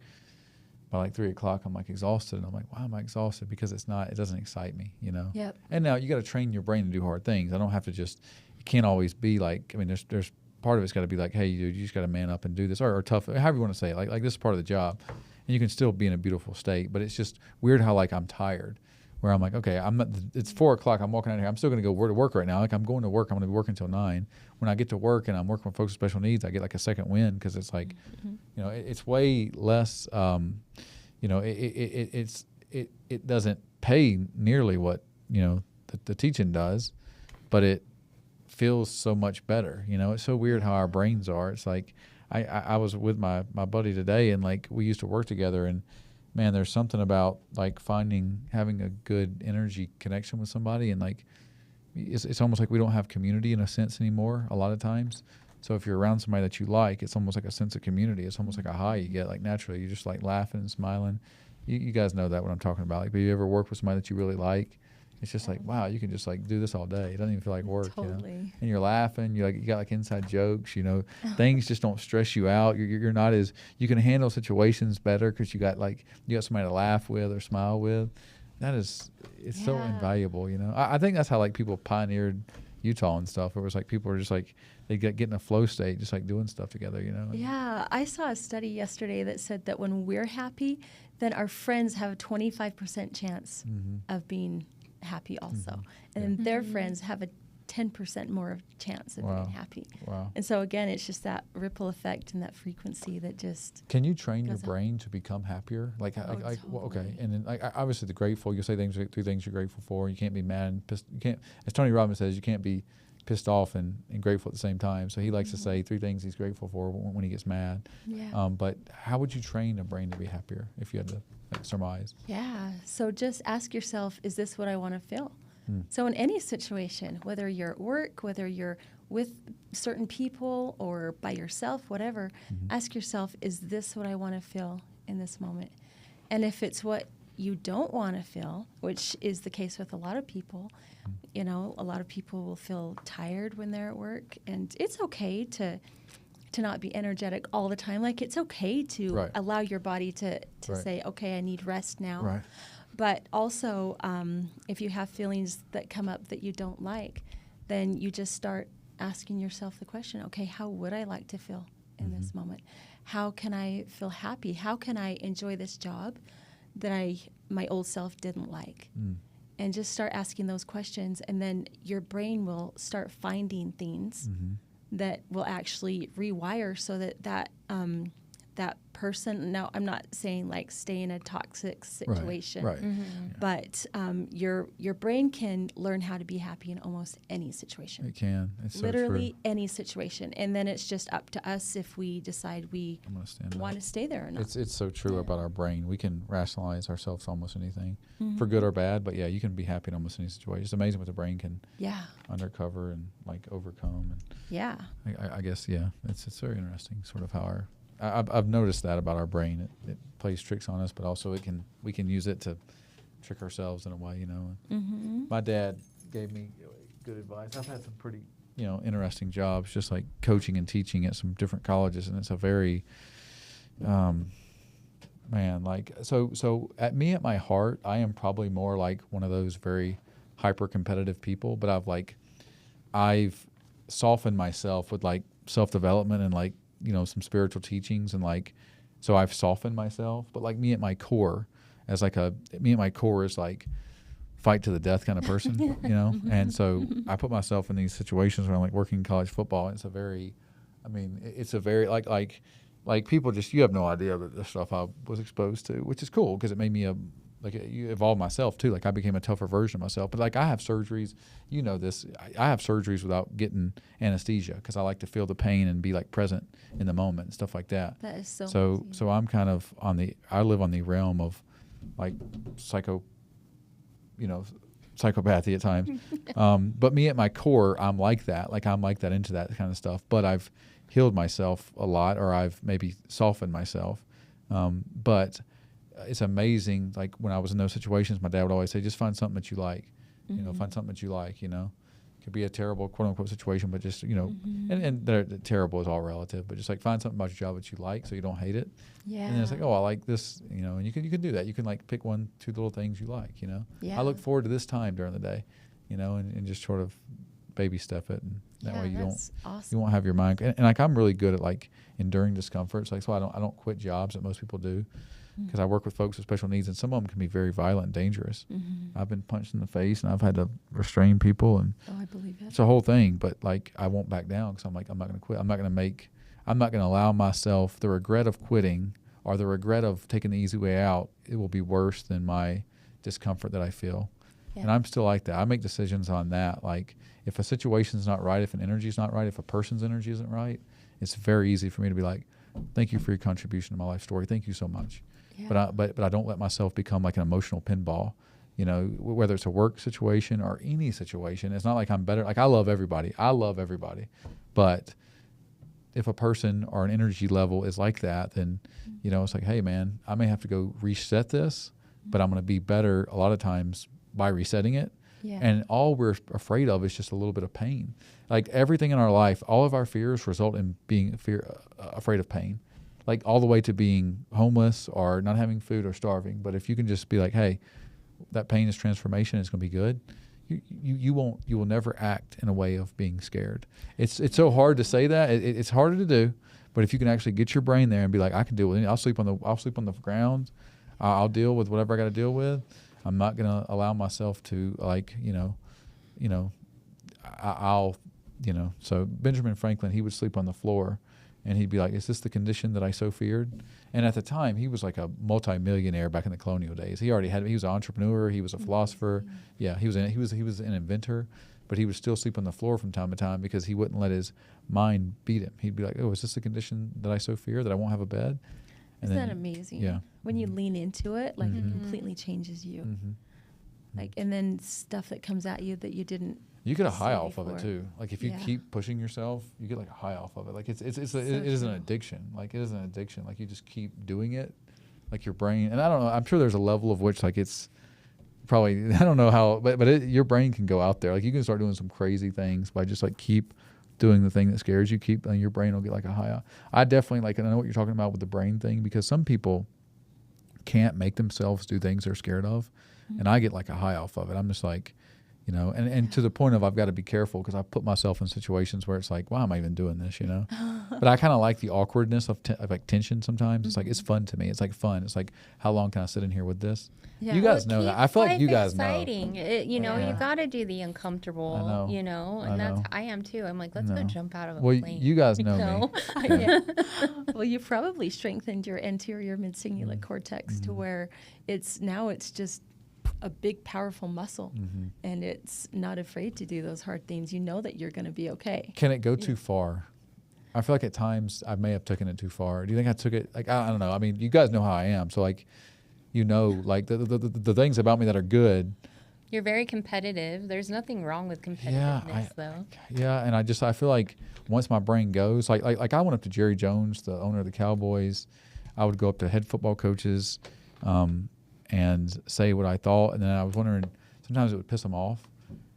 by like 3 o'clock, I'm like exhausted, and I'm like, why am I exhausted? Because it doesn't excite me, you know? Yep. And now you got to train your brain to do hard things. I don't have to just, it can't always be like, I mean, there's part of it's got to be like, hey, dude, you just got to man up and do this, or tough, however you want to say it. Like this is part of the job, and you can still be in a beautiful state. But it's just weird how like I'm tired, where I'm like, okay, it's 4 o'clock. I'm walking out here. I'm still going to go to work right now. Like, I'm going to work. I'm going to be working until 9. When I get to work and I'm working with folks with special needs, I get like a second wind, because it's like, you know, it's way less. You know, it doesn't pay nearly what, you know, the teaching does, but it feels so much better. You know, it's so weird how our brains are. It's like I was with my buddy today, and like we used to work together, and man, there's something about like having a good energy connection with somebody, and like it's almost like we don't have community in a sense anymore a lot of times. So if you're around somebody that you like, it's almost like a sense of community. It's almost like a high you get, like naturally. You're just like laughing and smiling. You guys know that what I'm talking about. Like, have you ever worked with somebody that you really like? It's just like, wow, you can just like do this all day. It doesn't even feel like work. Totally. You know? And you're laughing. You got like inside jokes. You know, things just don't stress you out. You're not as, you can handle situations better because you got somebody to laugh with or smile with. It's so invaluable. You know, I think that's how like people pioneered Utah and stuff. It was like people were just like they get in a flow state, just like doing stuff together. You know. Yeah, I saw a study yesterday that said that when we're happy, then our friends have a 25% chance of being happy also. And then their friends have a 10% more of chance of being happy. Wow. And so again, it's just that ripple effect and that frequency that just Can you train your goes up. brain to become happier? Like, well, okay. Totally. And then like obviously the grateful, you say three things you're grateful for. You can't be mad and pissed. You can't, as Tony Robbins says, you can't be pissed off and grateful at the same time. So he likes to say 3 things he's grateful for when he gets mad. Yeah. But how would you train a brain to be happier if you had to surmise? Yeah. So just ask yourself, is this what I want to feel? So in any situation, whether you're at work, whether you're with certain people or by yourself, whatever, ask yourself, is this what I want to feel in this moment? And if it's what you don't want to feel, which is the case with a lot of people, a lot of people will feel tired when they're at work, and it's okay to not be energetic all the time. Like, it's okay to allow your body to say, okay, I need rest now. Right. But also, if you have feelings that come up that you don't like, then you just start asking yourself the question, okay, how would I like to feel in this moment? How can I feel happy? How can I enjoy this job that my old self didn't like? And just start asking those questions, and then your brain will start finding things that will actually rewire so that person. Now, I'm not saying like stay in a toxic situation, Right. but your brain can learn how to be happy in almost any situation. It can. It's so Literally true. any situation, and then it's just up to us if we decide we I'm gonna stand want up. to stay there or not. It's so true about our brain. We can rationalize ourselves to almost anything, for good or bad. But yeah, you can be happy in almost any situation. It's amazing what the brain can Yeah, undercover and like overcome. And yeah, I guess it's very interesting. Sort of how I've noticed that about our brain. It plays tricks on us, but also we can use it to trick ourselves in a way. My dad gave me good advice. I've had some pretty interesting jobs, just like coaching and teaching at some different colleges, and it's a very so at my heart, I am probably more like one of those very hyper competitive people, but I've softened myself with like self-development and like some spiritual teachings, and like so I've softened myself. But like me at my core is like fight to the death kind of person, and so I put myself in these situations where I'm like working college football, and it's a very like people just, you have no idea the stuff I was exposed to, which is cool because it made me you evolve myself too. Like I became a tougher version of myself. But like I have surgeries, this. I have surgeries without getting anesthesia because I like to feel the pain and be like present in the moment and stuff like that. that is so. amazing. So I'm kind of I live on the realm of like psychopathy at times. But me at my core, I'm like that. Like I'm like that, into that kind of stuff. But I've healed myself a lot, or I've maybe softened myself. But it's amazing. Like when I was in those situations, my dad would always say, just find something that you like, find something that you like, it could be a terrible quote unquote situation, but just, and terrible is all relative, but just like find something about your job that you like so you don't hate it. Yeah. And then it's like, oh, I like this, and you can do that. You can like pick 1-2 little things you like, Yeah. I look forward to this time during the day, and just sort of baby step it. And that way that's awesome. you won't have your mind. And like, I'm really good at like enduring discomforts. Like, so I don't quit jobs that most people do. Because I work with folks with special needs, and some of them can be very violent and dangerous. I've been punched in the face, and I've had to restrain people, and I believe it. it's a whole thing. But like, I won't back down because I'm like, I'm not going to quit. I'm not going to allow myself the regret of quitting or the regret of taking the easy way out. It will be worse than my discomfort that I feel. Yeah. And I'm still like that. I make decisions on that. Like, if a situation's not right, if an energy's not right, if a person's energy isn't right, it's very easy for me to be like, thank you for your contribution to my life story. Thank you so much. Yeah. But I don't let myself become like an emotional pinball, whether it's a work situation or any situation. It's not like I'm better. Like I love everybody. But if a person or an energy level is like that, then, it's like, hey man, I may have to go reset this, but I'm going to be better a lot of times by resetting it. Yeah. And all we're afraid of is just a little bit of pain. Like everything in our life, all of our fears result in being afraid of pain. Like all the way to being homeless or not having food or starving. But if you can just be like, hey, that pain is transformation, it's going to be good. You will never act in a way of being scared. It's so hard to say that. It's harder to do. But if you can actually get your brain there and be like, I can deal with it. I'll sleep on the ground. I'll deal with whatever I got to deal with. I'm not going to allow myself to So Benjamin Franklin, he would sleep on the floor. And he'd be like, is this the condition that I so feared? And at the time, he was like a multi-millionaire back in the colonial days. He was an entrepreneur. He was a philosopher. Yeah, he was an inventor. but he would still sleep on the floor from time to time because he wouldn't let his mind beat him. He'd be like, oh, is this a condition that I so fear that I won't have a bed? And Isn't that amazing? Yeah. When you lean into it, like it completely changes you. Like, and then stuff that comes at you that you didn't. You get a high see off of it before. too. Like if you Yeah. keep pushing yourself, you get like a high off of it. Like it is an true. addiction. Like it is an addiction. Like you just keep doing it. Like your brain, and I don't know. I'm sure there's a level of which like it's probably I don't know how, but your brain can go out there. Like you can start doing some crazy things by just like keep doing the thing that scares you. Keep and your brain will get like a high. I definitely like, and I know what you're talking about with the brain thing because some people can't make themselves do things they're scared of, and I get like a high off of it. I'm just like, you know, and to the point of I've got to be careful because I put myself in situations where it's like, why am I even doing this, you know? But I kind of like the awkwardness of like tension sometimes. It's like, it's fun to me. It's like fun. It's like, how long can I sit in here with this? Yeah. You guys know that. I feel like you guys know. Exciting. You know, Yeah. you got to do the uncomfortable, I know. you know, I and know. I am too. I'm like, let's I go know. jump out of a Well, plane. you guys know No. me. Yeah. Well, you probably strengthened your anterior mid-cingulate cortex to where it's just a big, powerful muscle, and it's not afraid to do those hard things. You know that you're going to be okay. Can it go too far? I feel like at times I may have taken it too far. Do you think I took it? Like, I don't know. I mean, you guys know how I am. So like, you know, like the things about me that are good. You're very competitive. There's nothing wrong with competitiveness, though. Yeah, and I feel like once my brain goes, like I went up to Jerry Jones, the owner of the Cowboys. I would go up to head football coaches, and say what I thought, and then I was wondering. Sometimes it would piss them off,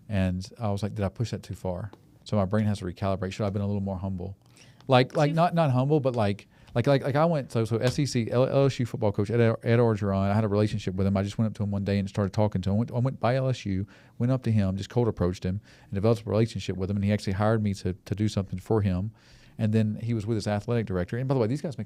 and I was like, did I push that too far? So my brain has to recalibrate. Should I have been a little more humble? Like not humble, but like I went so SEC LSU football coach Ed Orgeron. I had a relationship with him. I just went up to him one day and started talking to him. I went by LSU, went up to him, just cold approached him, and developed a relationship with him. And he actually hired me to do something for him. And then he was with his athletic director. And by the way, these guys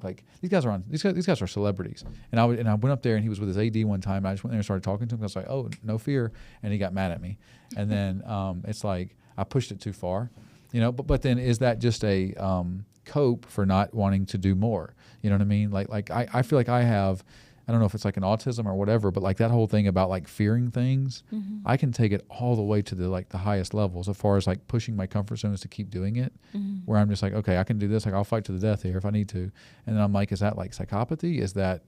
are celebrities. And I went up there and he was with his AD one time. And I just went there and started talking to him. I was like, oh, no fear. And he got mad at me. And then it's like I pushed it too far, you know. But then is that just a cope for not wanting to do more? You know what I mean? Like I feel like I have. I don't know if it's like an autism or whatever, but like that whole thing about like fearing things, I can take it all the way to the highest levels as far as like pushing my comfort zones to keep doing it, where I'm just like, okay, I can do this. Like I'll fight to the death here if I need to. And then I'm like, is that like psychopathy? Is that,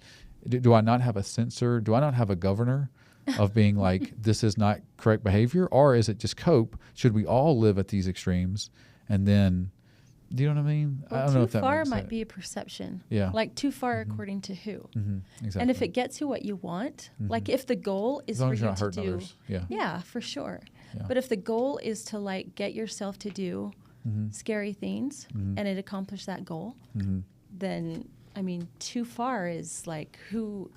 do I not have a censor? Do I not have a governor of being like, this is not correct behavior? Or is it just cope? Should we all live at these extremes? And then, do you know what I mean? Well, I don't know if too that far makes might sense. be a perception. Yeah. Like too far according to who? Exactly. And if it gets you what you want, like if the goal is as long for as you you're not to hurting do, others. Yeah. yeah, for sure. Yeah. But if the goal is to like get yourself to do scary things and it accomplish that goal, then I mean, too far is like who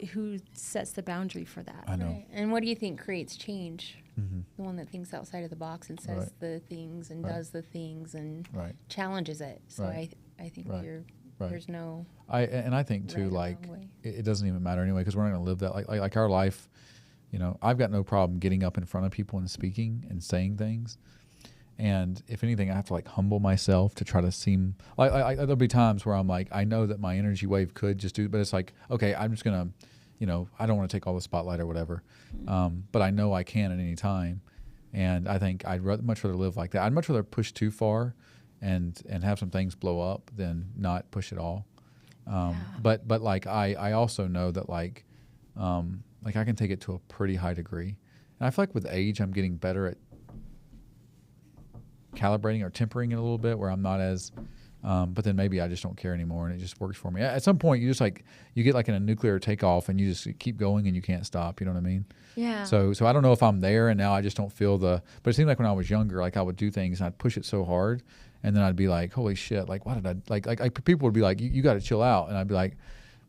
sets the boundary for that? I know. Right. And what do you think creates change? The one that thinks outside of the box and says Right. the things and Right. does the things and Right. challenges it. So Right. I think Right. Right. there's no And I think too, right or like wrong way. it doesn't even matter anyway because we're not going to live that like our life. You know, I've got no problem getting up in front of people and speaking and saying things. And if anything, I have to like humble myself to try to seem like there'll be times where I'm like, I know that my energy wave could just do, but it's like, okay, I'm just gonna, you know, I don't want to take all the spotlight or whatever, but I know I can at any time. And I think I'd much rather live like that. I'd much rather push too far and have some things blow up than not push at all. But like I also know that like I can take it to a pretty high degree. And I feel like with age, I'm getting better at calibrating or tempering it a little bit where I'm not as, but then maybe I just don't care anymore and it just works for me. At some point, you just like, you get like in a nuclear takeoff and you just keep going and you can't stop. You know what I mean? Yeah. So I don't know if I'm there and now I just don't feel but it seemed like when I was younger, like I would do things and I'd push it so hard and then I'd be like, holy shit, like why did I, like people would be like, you got to chill out. And I'd be like,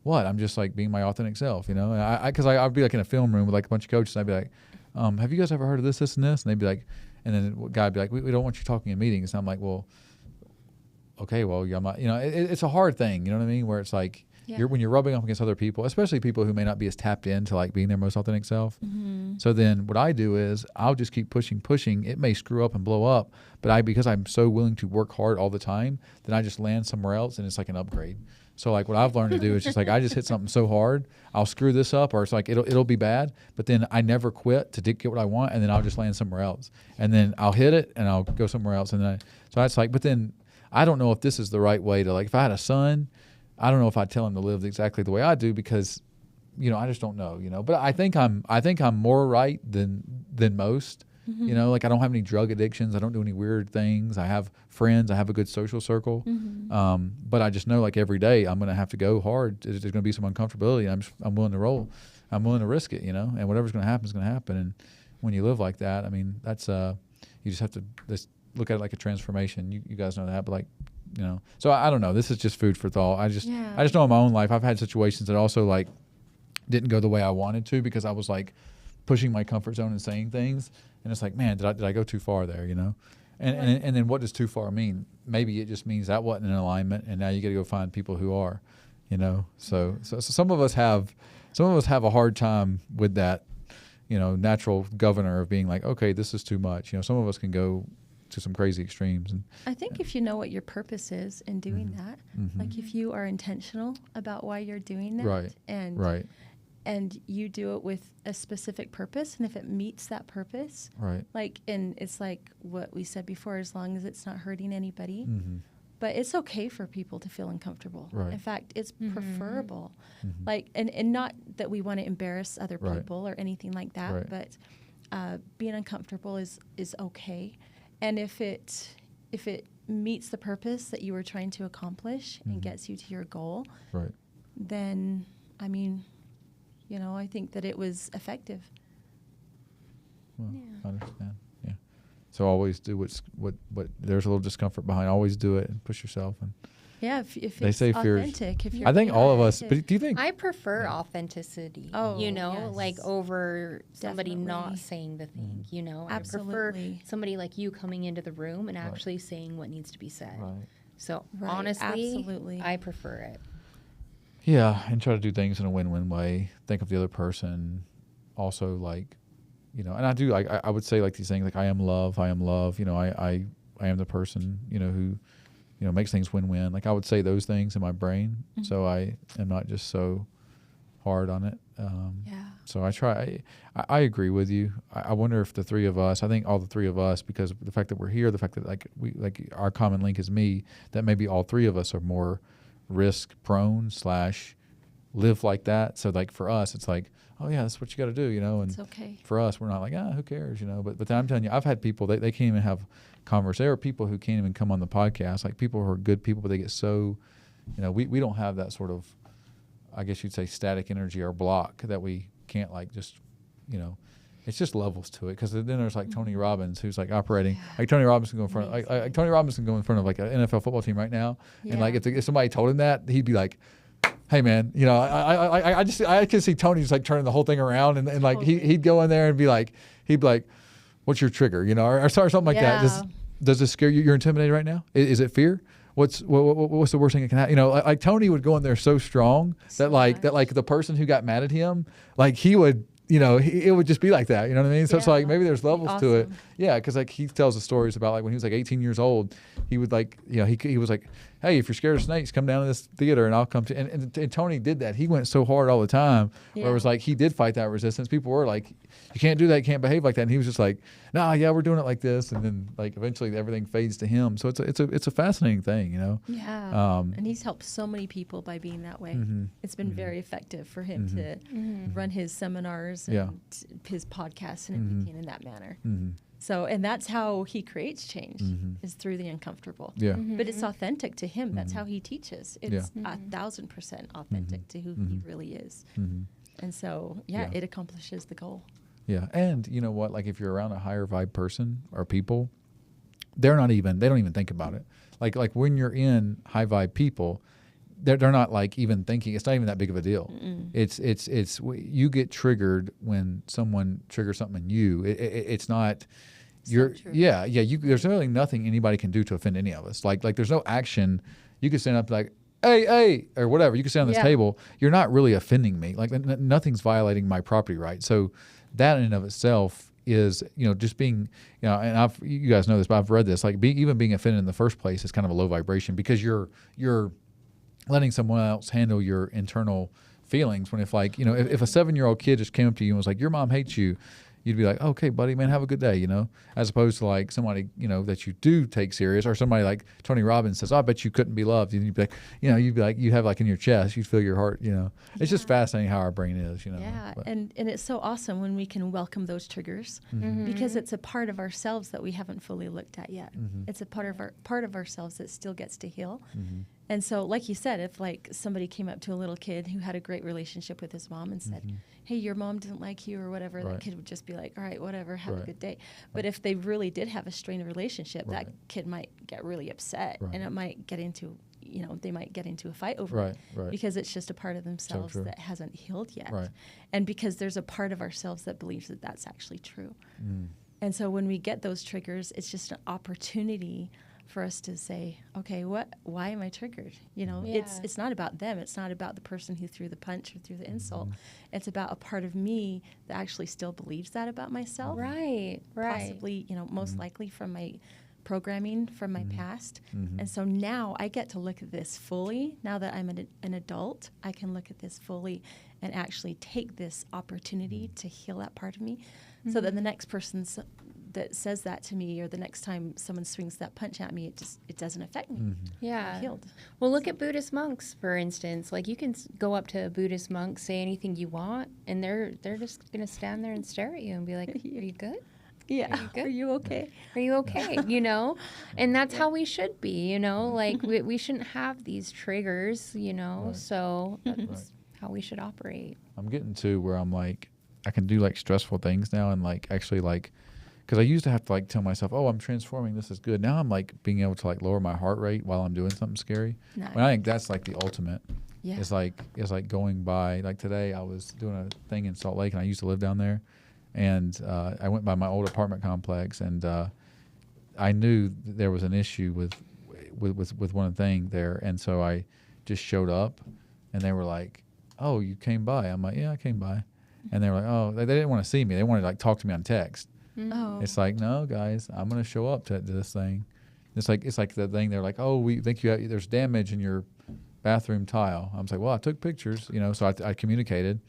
what? I'm just like being my authentic self, you know? And cause I'd be like in a film room with like a bunch of coaches and I'd be like, have you guys ever heard of this, and this? And they'd be like, and then the guy would be like, we don't want you talking in meetings. And I'm like, well, okay, well, I'm not, you know, it's a hard thing, you know what I mean? Where it's like, Yeah. when you're rubbing up against other people, especially people who may not be as tapped into like being their most authentic self. So then what I do is I'll just keep pushing. It may screw up and blow up, but because I'm so willing to work hard all the time, then I just land somewhere else and it's like an upgrade. So like what I've learned to do is just like I just hit something so hard, I'll screw this up, or it's like it'll be bad, but then I never quit to get what I want, and then I'll just land somewhere else, and then I'll hit it and I'll go somewhere else, and then so that's like. But then I don't know if this is the right way to, like, if I had a son, I don't know if I'd tell him to live exactly the way I do, because I just don't know, But I think I'm more right than most. Like I don't have any drug addictions. I don't do any weird things. I have friends. I have a good social circle. But I just know, like, every day I'm going to have to go hard. There's going to be some uncomfortability. I'm willing to roll. I'm willing to risk it, and whatever's going to happen is going to happen. And when you live like that, I mean, that's you just have to just look at it like a transformation. You guys know that, but like, so I don't know. This is just food for thought. I just know in my own life I've had situations that also like didn't go the way I wanted to, because I was like pushing my comfort zone and saying things. And it's like, man, did I go too far there, And then what does too far mean? Maybe it just means that wasn't in alignment, and now you got to go find people who are, So some of us have a hard time with that, natural governor of being like, okay, this is too much. Some of us can go to some crazy extremes. And I think if you know what your purpose is in doing that, like if you are intentional about why you're doing that, and you do it with a specific purpose, and if it meets that purpose, like, and it's like what we said before, as long as it's not hurting anybody, but it's okay for people to feel uncomfortable. In fact, it's preferable, like, and not that we want to embarrass other people or anything like that, but being uncomfortable is okay. And if it meets the purpose that you were trying to accomplish and gets you to your goal, then, I mean, I think that it was effective. Well, I understand. Yeah. So always do what there's a little discomfort behind. Always do it and push yourself. And if they it's say fear. Authentic. If you're I think all of us. But do you think? I prefer authenticity. Oh, like over somebody Definitely. not saying the thing. Absolutely. I prefer somebody like you coming into the room and actually saying what needs to be said. So honestly, absolutely. I prefer it. Yeah, and try to do things in a win-win way. Think of the other person. Also, like, and I do, like, I would say, like, these things, like, I am love. I am the person, who, makes things win-win. Like, I would say those things in my brain, so I am not just so hard on it. So I try. I agree with you. I wonder if the three of us, I think all the three of us, because of the fact that we're here, the fact that, like our common link is me, that maybe all three of us are more risk prone / live like that. So like for us, it's like, oh yeah, that's what you got to do, and it's okay. For us, we're not like, who cares, but I'm telling you, I've had people, they can't even have conversations. There are people who can't even come on the podcast, like people who are good people, but they get so, we don't have that sort of, I guess you'd say, static energy or block that we can't, like, just, it's just levels to it. Because then there's like Tony Robbins, who's like operating, like Tony Robbins can go in front of, like Tony Robbins can go in front of like an NFL football team right now, and like if somebody told him that, he'd be like, hey man, I can see Tony just like turning the whole thing around, and like he'd go in there and be like, what's your trigger, or something like that. Does this scare you? You're intimidated right now? Is it fear? What's the worst thing that can happen? Like Tony would go in there so strong that the person who got mad at him, like he would, it would just be like that. You know what I mean? So it's like maybe there's levels to it. Yeah, because like he tells the stories about like when he was like 18 years old, he would like, he was like, hey, if you're scared of snakes, come down to this theater and I'll come to. And Tony did that. He went so hard all the time. Where it was like he did fight that resistance. People were like, you can't do that, you can't behave like that. And he was just like, nah, yeah, we're doing it like this. And then like eventually everything fades to him. So it's a fascinating thing, Yeah. And he's helped so many people by being that way. It's been very effective for him to run his seminars and his podcasts and everything in that manner. So, and that's how he creates change, is through the uncomfortable. Yeah. But it's authentic to him. That's how he teaches. It's 1,000% authentic to who he really is. And so, it accomplishes the goal. Yeah. And you know what? Like if you're around a higher vibe person or people, they don't even think about it. Like when you're in high vibe people, they're not like even thinking, it's not even that big of a deal. It's you get triggered when someone triggers something in you. It's not, there's really nothing anybody can do to offend any of us. Like there's no action. You could stand up like, hey, or whatever. You can stand on this table. You're not really offending me. Like nothing's violating my property right. So that in and of itself is, just being, and you guys know this, but I've read this, like even being offended in the first place is kind of a low vibration, because you're letting someone else handle your internal feelings. When if like, if a 7-year-old kid just came up to you and was like, your mom hates you, you'd be like, okay, buddy, man, have a good day, as opposed to like somebody, that you do take serious, or somebody like Tony Robbins says, oh, I bet you couldn't be loved. And you'd be like, you have like in your chest, you'd feel your heart, it's just fascinating how our brain is, Yeah, But- and it's so awesome when we can welcome those triggers because it's a part of ourselves that we haven't fully looked at yet. It's a part of ourselves that still gets to heal. And so, like you said, if like somebody came up to a little kid who had a great relationship with his mom and said, hey, your mom didn't like you or whatever, Right. that kid would just be like, all right, whatever, have Right. a good day. But if they really did have a strained relationship, Right. that kid might get really upset Right. and it might get into, they might get into a fight over Right, it right. because it's just a part of themselves true. that hasn't healed yet. Right. And because there's a part of ourselves that believes that that's actually true. Mm. And so when we get those triggers, it's just an opportunity for us to say, okay, why am I triggered? Yeah. It's not about them. It's not about the person who threw the punch or threw the insult. It's about a part of me that actually still believes that about myself. Right. Possibly, most likely from my programming from my past. And so now I get to look at this fully. Now that I'm an adult, I can look at this fully and actually take this opportunity to heal that part of me so that the next person that says that to me, or the next time someone swings that punch at me, it doesn't affect me. Yeah. I'm healed. Well, look at Buddhist monks, for instance. Like, you can go up to a Buddhist monk, say anything you want, and they're just going to stand there and stare at you and be like, are you good? Yeah. Are you good? Are you okay? Are you okay? And that's how we should be, like we shouldn't have these triggers, Right. so that's how we should operate. I'm getting to where I'm like, I can do like stressful things now, and like actually like, because I used to have to like tell myself, oh, I'm transforming, this is good. Now I'm like being able to like lower my heart rate while I'm doing something scary. Nice. And I think that's like the ultimate. Yeah. It's like going by, like today I was doing a thing in Salt Lake, and I used to live down there, and I went by my old apartment complex, and I knew there was an issue with one thing there, and so I just showed up, and they were like, oh, you came by? I'm like, yeah, I came by. And they were like, oh, they didn't want to see me. They wanted to like talk to me on text. Oh. It's like, no, guys, I'm going to show up to this thing. It's like the thing. They're like, oh, we think there's damage in your bathroom tile. I was like, well, I took pictures, so I communicated,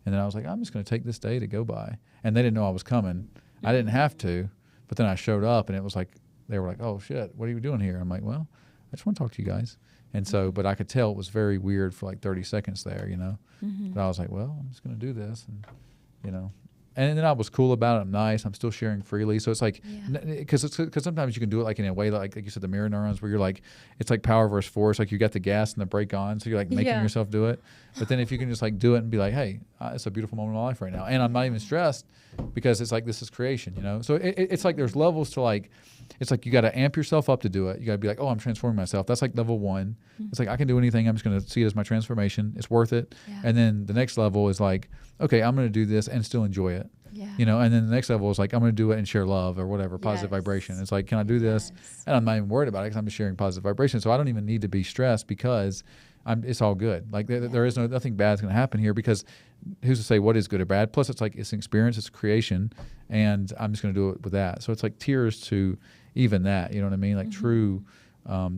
and then I was like, I'm just going to take this day to go by. And they didn't know I was coming. I didn't have to, but then I showed up, and it was like, they were like, oh shit, what are you doing here? I'm like, well, I just want to talk to you guys. And so, but I could tell it was very weird for like 30 seconds there, But I was like, well, I'm just going to do this, and and then I was cool about it. I'm nice. I'm still sharing freely. So it's like, because sometimes you can do it like in a way that like you said, the mirror neurons, where you're like, it's like power versus force. Like you got the gas and the brake on, so you're like making yourself do it. But then if you can just like do it and be like, hey, it's a beautiful moment in my life right now, and I'm not even stressed because it's like this is creation, So it's like there's levels to like, it's like you got to amp yourself up to do it. You got to be like, oh, I'm transforming myself. That's like level 1. It's like I can do anything. I'm just going to see it as my transformation. It's worth it. Yeah. And then the next level is like, okay, I'm going to do this and still enjoy it. Yeah. And then the next level is like, I'm going to do it and share love or whatever, positive Yes. vibration. It's like, can I do this? Yes. And I'm not even worried about it because I'm just sharing positive vibration. So I don't even need to be stressed because it's all good. Like there is nothing bad's going to happen here, because who's to say what is good or bad? Plus it's like, it's an experience, it's a creation, and I'm just going to do it with that. So it's like tiers to even that, you know what I mean? Like true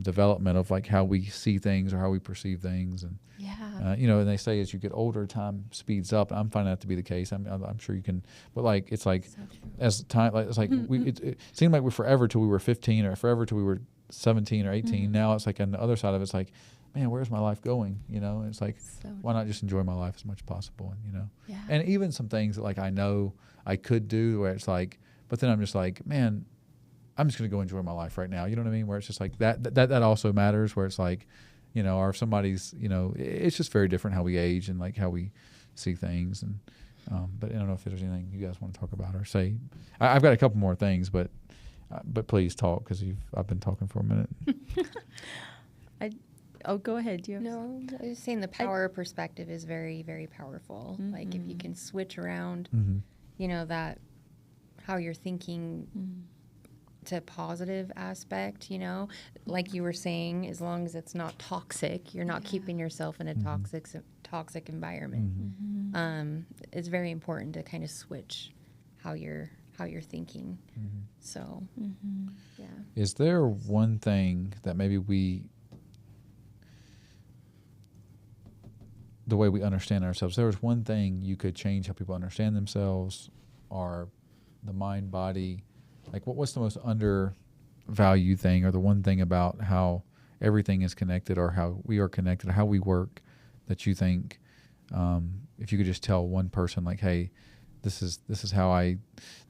development of like how we see things or how we perceive things. And and they say as you get older, time speeds up. I'm finding that to be the case. I'm sure you can, but like it's like So true. as time, like it's like it seemed like we forever till we were 15 or forever till we were 17 or 18. Now it's like on the other side of it's like, man, where's my life going? It's like, So why not just enjoy my life as much as possible? And Yeah. and even some things that like I know I could do where it's like, but then I'm just like, man, I'm just gonna go enjoy my life right now. You know what I mean? Where it's just like that also matters. Where it's like, or if somebody's, it's just very different how we age and like how we see things. And but I don't know if there's anything you guys want to talk about or say. I've got a couple more things, but please talk, because I've been talking for a minute. Go ahead. Do you have No, I was saying the power of perspective is very, very powerful. Like if you can switch around, that how you're thinking to a positive aspect, like you were saying, as long as it's not toxic, you're not keeping yourself in a toxic environment. It's very important to kind of switch how you're thinking. So, yeah. Is there one thing that maybe we the way we understand ourselves. There was one thing you could change how people understand themselves, or the mind body. Like what's the most undervalued thing, or the one thing about how everything is connected, or how we are connected, how we work, that you think, if you could just tell one person, like, hey, this is how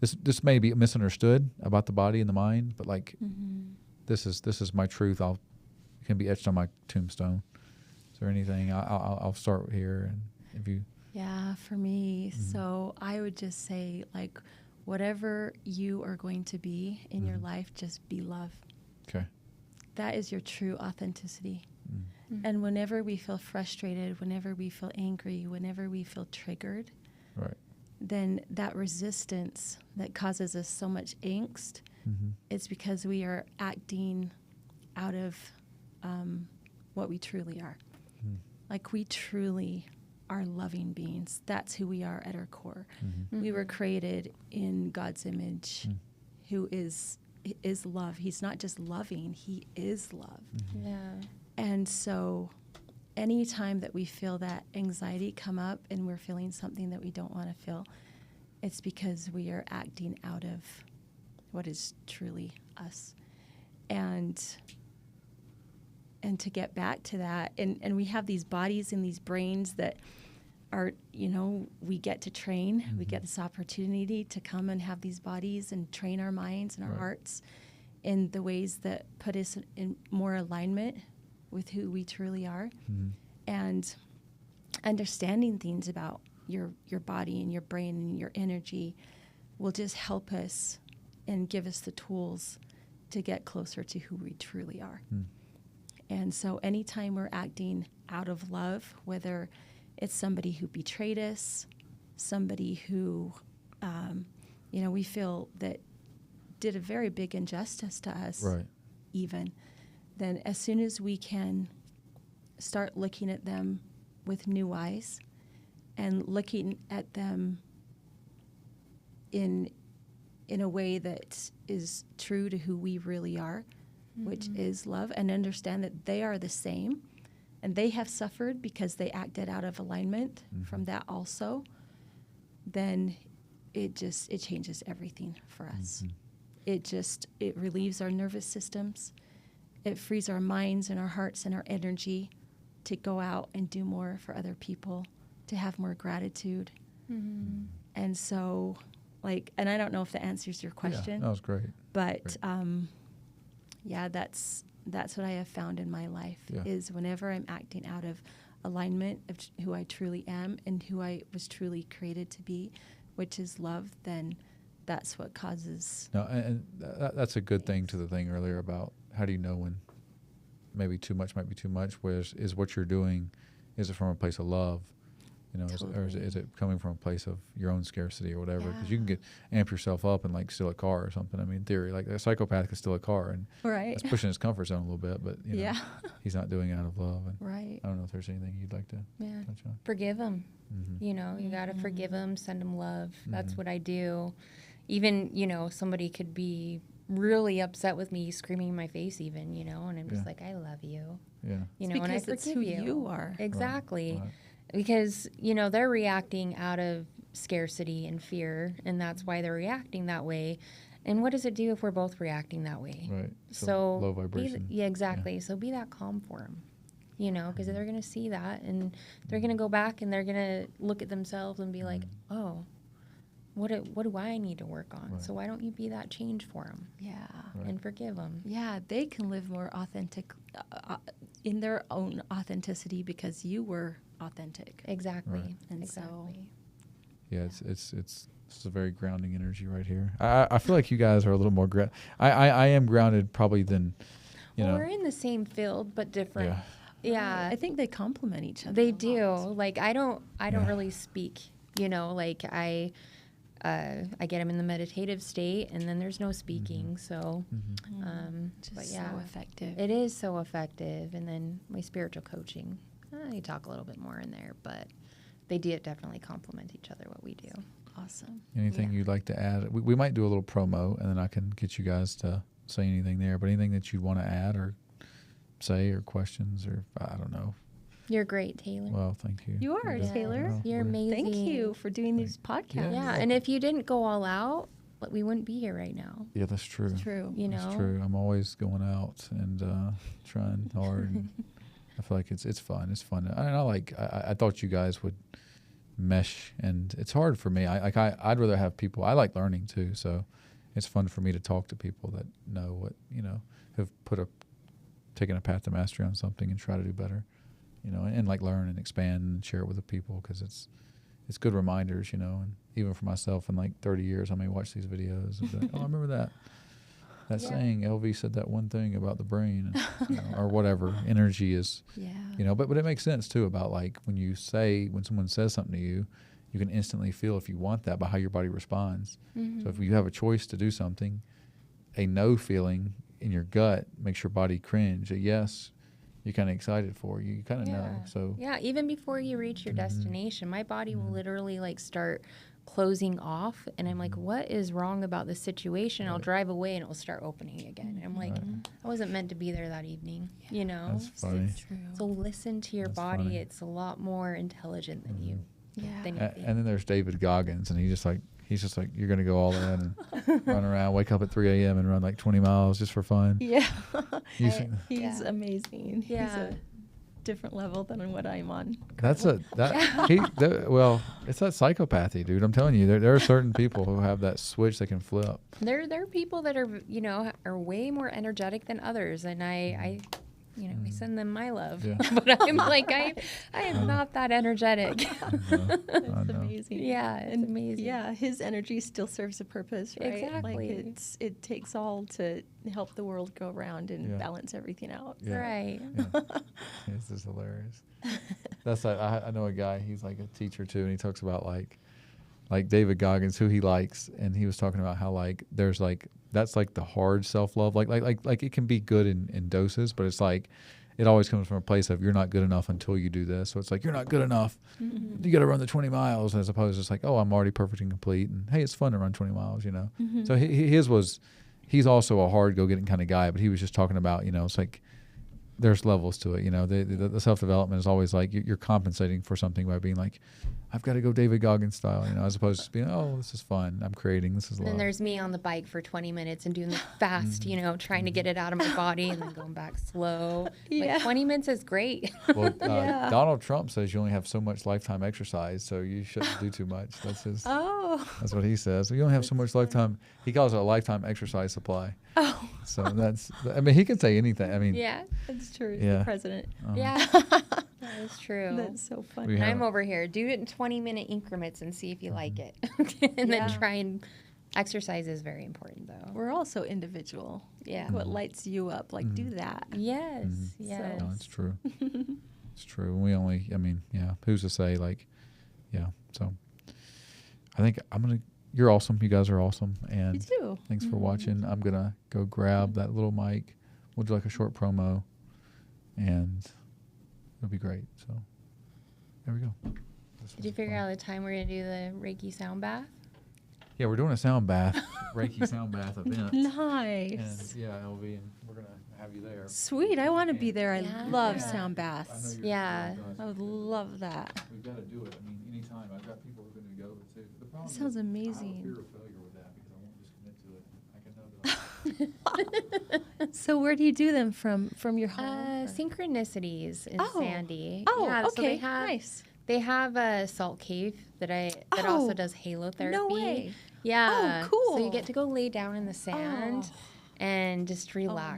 this may be misunderstood about the body and the mind, but like this is my truth. It can be etched on my tombstone. Is there anything? I'll start here, and if you. Yeah, for me, so I would just say, like, whatever you are going to be in your life, just be love. Okay. That is your true authenticity. And whenever we feel frustrated, whenever we feel angry, whenever we feel triggered, Right. then that resistance that causes us so much angst, it's because we are acting out of what we truly are. Like, we truly are loving beings. That's who we are at our core. We were created in God's image, who is love. He's not just loving, he is love. Yeah. And so anytime that we feel that anxiety come up and we're feeling something that we don't want to feel, it's because we are acting out of what is truly us. And to get back to that, and we have these bodies and these brains that are, we get to train. We get this opportunity to come and have these bodies and train our minds and our hearts in the ways that put us in more alignment with who we truly are. And understanding things about your body and your brain and your energy will just help us and give us the tools to get closer to who we truly are. And so anytime we're acting out of love, whether it's somebody who betrayed us, somebody who, we feel that did a very big injustice to us, even, then as soon as we can start looking at them with new eyes and looking at them in a way that is true to who we really are, which is love, and understand that they are the same and they have suffered because they acted out of alignment from that also, then it changes everything for us. It relieves our nervous systems. It frees our minds and our hearts and our energy to go out and do more for other people, to have more gratitude. And so, and I don't know if that answers your question. Yeah, that was great. But that's what I have found in my life, is whenever I'm acting out of alignment of who I truly am and who I was truly created to be, which is love, then that's what causes. No, and that's a good thing to the thing earlier about how do you know when maybe too much might be too much, whereas is what you're doing, is it from a place of love? Or is it coming from a place of your own scarcity or whatever? Because you can amp yourself up and steal a car or something. I mean, in theory, like a psychopath could steal a car, and it's pushing his comfort zone a little bit, but he's not doing it out of love. And I don't know if there's anything you'd like to touch on. Forgive him. You got to forgive him, send him love. That's what I do. Even, somebody could be really upset with me, screaming in my face even, and I'm just like, I love you. Yeah. And I forgive who you are. Exactly. Right. Because, they're reacting out of scarcity and fear, and that's why they're reacting that way. And what does it do if we're both reacting that way? Right. So low vibration. Exactly. Yeah. So be that calm for them, because they're going to see that, and they're going to go back and they're going to look at themselves and be like, oh, what do I need to work on? Right. So why don't you be that change for them? Yeah. Right. And forgive them. Yeah, they can live more authentic in their own authenticity because you were authentic. Exactly. Right. And exactly. Yeah, it's a very grounding energy right here. I feel like you guys are a little more I am grounded probably than, We're in the same field but different. Yeah. I think they complement each other. They do. Like I don't really speak. I get them in the meditative state, and then there's no speaking. So, but yeah, so effective. It is so effective. And then my spiritual coaching, I talk a little bit more in there, but they do definitely complement each other. What we do. Awesome. Anything you'd like to add? We might do a little promo, and then I can get you guys to say anything there. But anything that you'd want to add or say, or questions, or I don't know. You're great, Taylor. Well, thank you. You are, Yeah. Taylor. Well, You're we're- amazing. Thank you for doing these podcasts. Yeah, and if you didn't go all out, we wouldn't be here right now. Yeah, that's true. True. You That's know? true. I'm always going out and trying hard. And I feel like it's fun. It's fun. I thought you guys would mesh, and it's hard for me. I'd rather have people. I like learning too, so it's fun for me to talk to people that know what have taken a path to mastery on something and try to do better, and like learn and expand and share it with the people because it's good reminders, and even for myself in like 30 years, I may watch these videos and be like, oh, I remember that saying, LV said that one thing about the brain, and, or whatever. Energy is, Yeah. but it makes sense too about like when someone says something to you, you can instantly feel if you want that by how your body responds. Mm-hmm. So if you have a choice to do something, a no feeling in your gut makes your body cringe. A yes, you're kind of excited for. You kind of know. So Yeah, even before you reach your destination, my body will literally like start closing off, and I'm like, what is wrong about this situation? I'll drive away and it will start opening again. And I'm like, I wasn't meant to be there that evening, that's funny. True. So listen to your That's body. funny. It's a lot more intelligent than you. Than you And think. then there's David Goggins, and he's just like you're gonna go all in and run around, wake up at 3 a.m. and run like 20 miles just for fun. Yeah. You see- He's amazing. He's Yeah. a different level than what I'm on. That's it's that psychopathy, dude. I'm telling you, there are certain people who have that switch they can flip. There are people that are way more energetic than others, and I I send them my love. Yeah. But I'm like, I am not that energetic. I That's know. amazing. Yeah, it's amazing. Yeah, his energy still serves a purpose, right? Exactly. Like it takes all to help the world go around and Yeah. balance everything out. Yeah. Right. Yeah. This is hilarious. That's I know a guy. He's like a teacher too, and he talks about like David Goggins, who he likes, and he was talking about how like there's like that's like the hard self-love, like it can be good in doses, but it's like it always comes from a place of you're not good enough until you do this. So it's like you're not good enough. Mm-hmm. You got to run the 20 miles, as opposed to it's like, oh, I'm already perfect and complete, and hey, it's fun to run 20 miles, Mm-hmm. So he's also a hard go-getting kind of guy, but he was just talking about it's like there's levels to it. The self-development is always like you're compensating for something by being like, I've got to go David Goggins style, as opposed to being, oh, this is fun. I'm creating. This is love. And there's me on the bike for 20 minutes and doing the fast, trying to get it out of my body and then going back slow. Yeah. Like 20 minutes is great. Well, Yeah. Donald Trump says you only have so much lifetime exercise, so you shouldn't do too much. That's his. Oh. That's what he says. You only have so much lifetime. He calls it a lifetime exercise supply. Oh. So that's. I mean, he can say anything. I mean, Yeah. That's true. He's Yeah. the president. Yeah. That is true. That's so funny. We And have- I'm over here. Do it in 20-minute increments and see if you like it. And Yeah. then try and exercise is very important though. We're also individual. Yeah. Like, what lights you up? Like, do that. Yes. Yes. No, it's true. It's true. We only. I mean, yeah. Who's to say? Like, yeah. So, I think You're awesome. You guys are awesome. And You too. thanks for watching. I'm gonna go grab that little mic. We'll do like a short promo, and it'll be great. So there we go. Did you figure out the time we're gonna do the Reiki sound bath? Yeah, we're doing a sound bath, Reiki sound bath event. Nice. And yeah, LV, and we're gonna have you there. Sweet. I want to be there. I Yeah. love Yeah. sound I know baths. you're Yeah. I would love that. We've got to do it. I mean, anytime. I've got people who are going to go too. The problem Sounds is, amazing. I have a fear of failure with that because I won't just commit to it. I can know that. So where do you do them from your home? or- Synchronicities in Oh. Sandy. Oh, yeah, okay. So they have, Nice. They have a salt cave that Oh, also does halo therapy. No way. Yeah. Oh, cool. So you get to go lay down in the sand Oh. and just relax.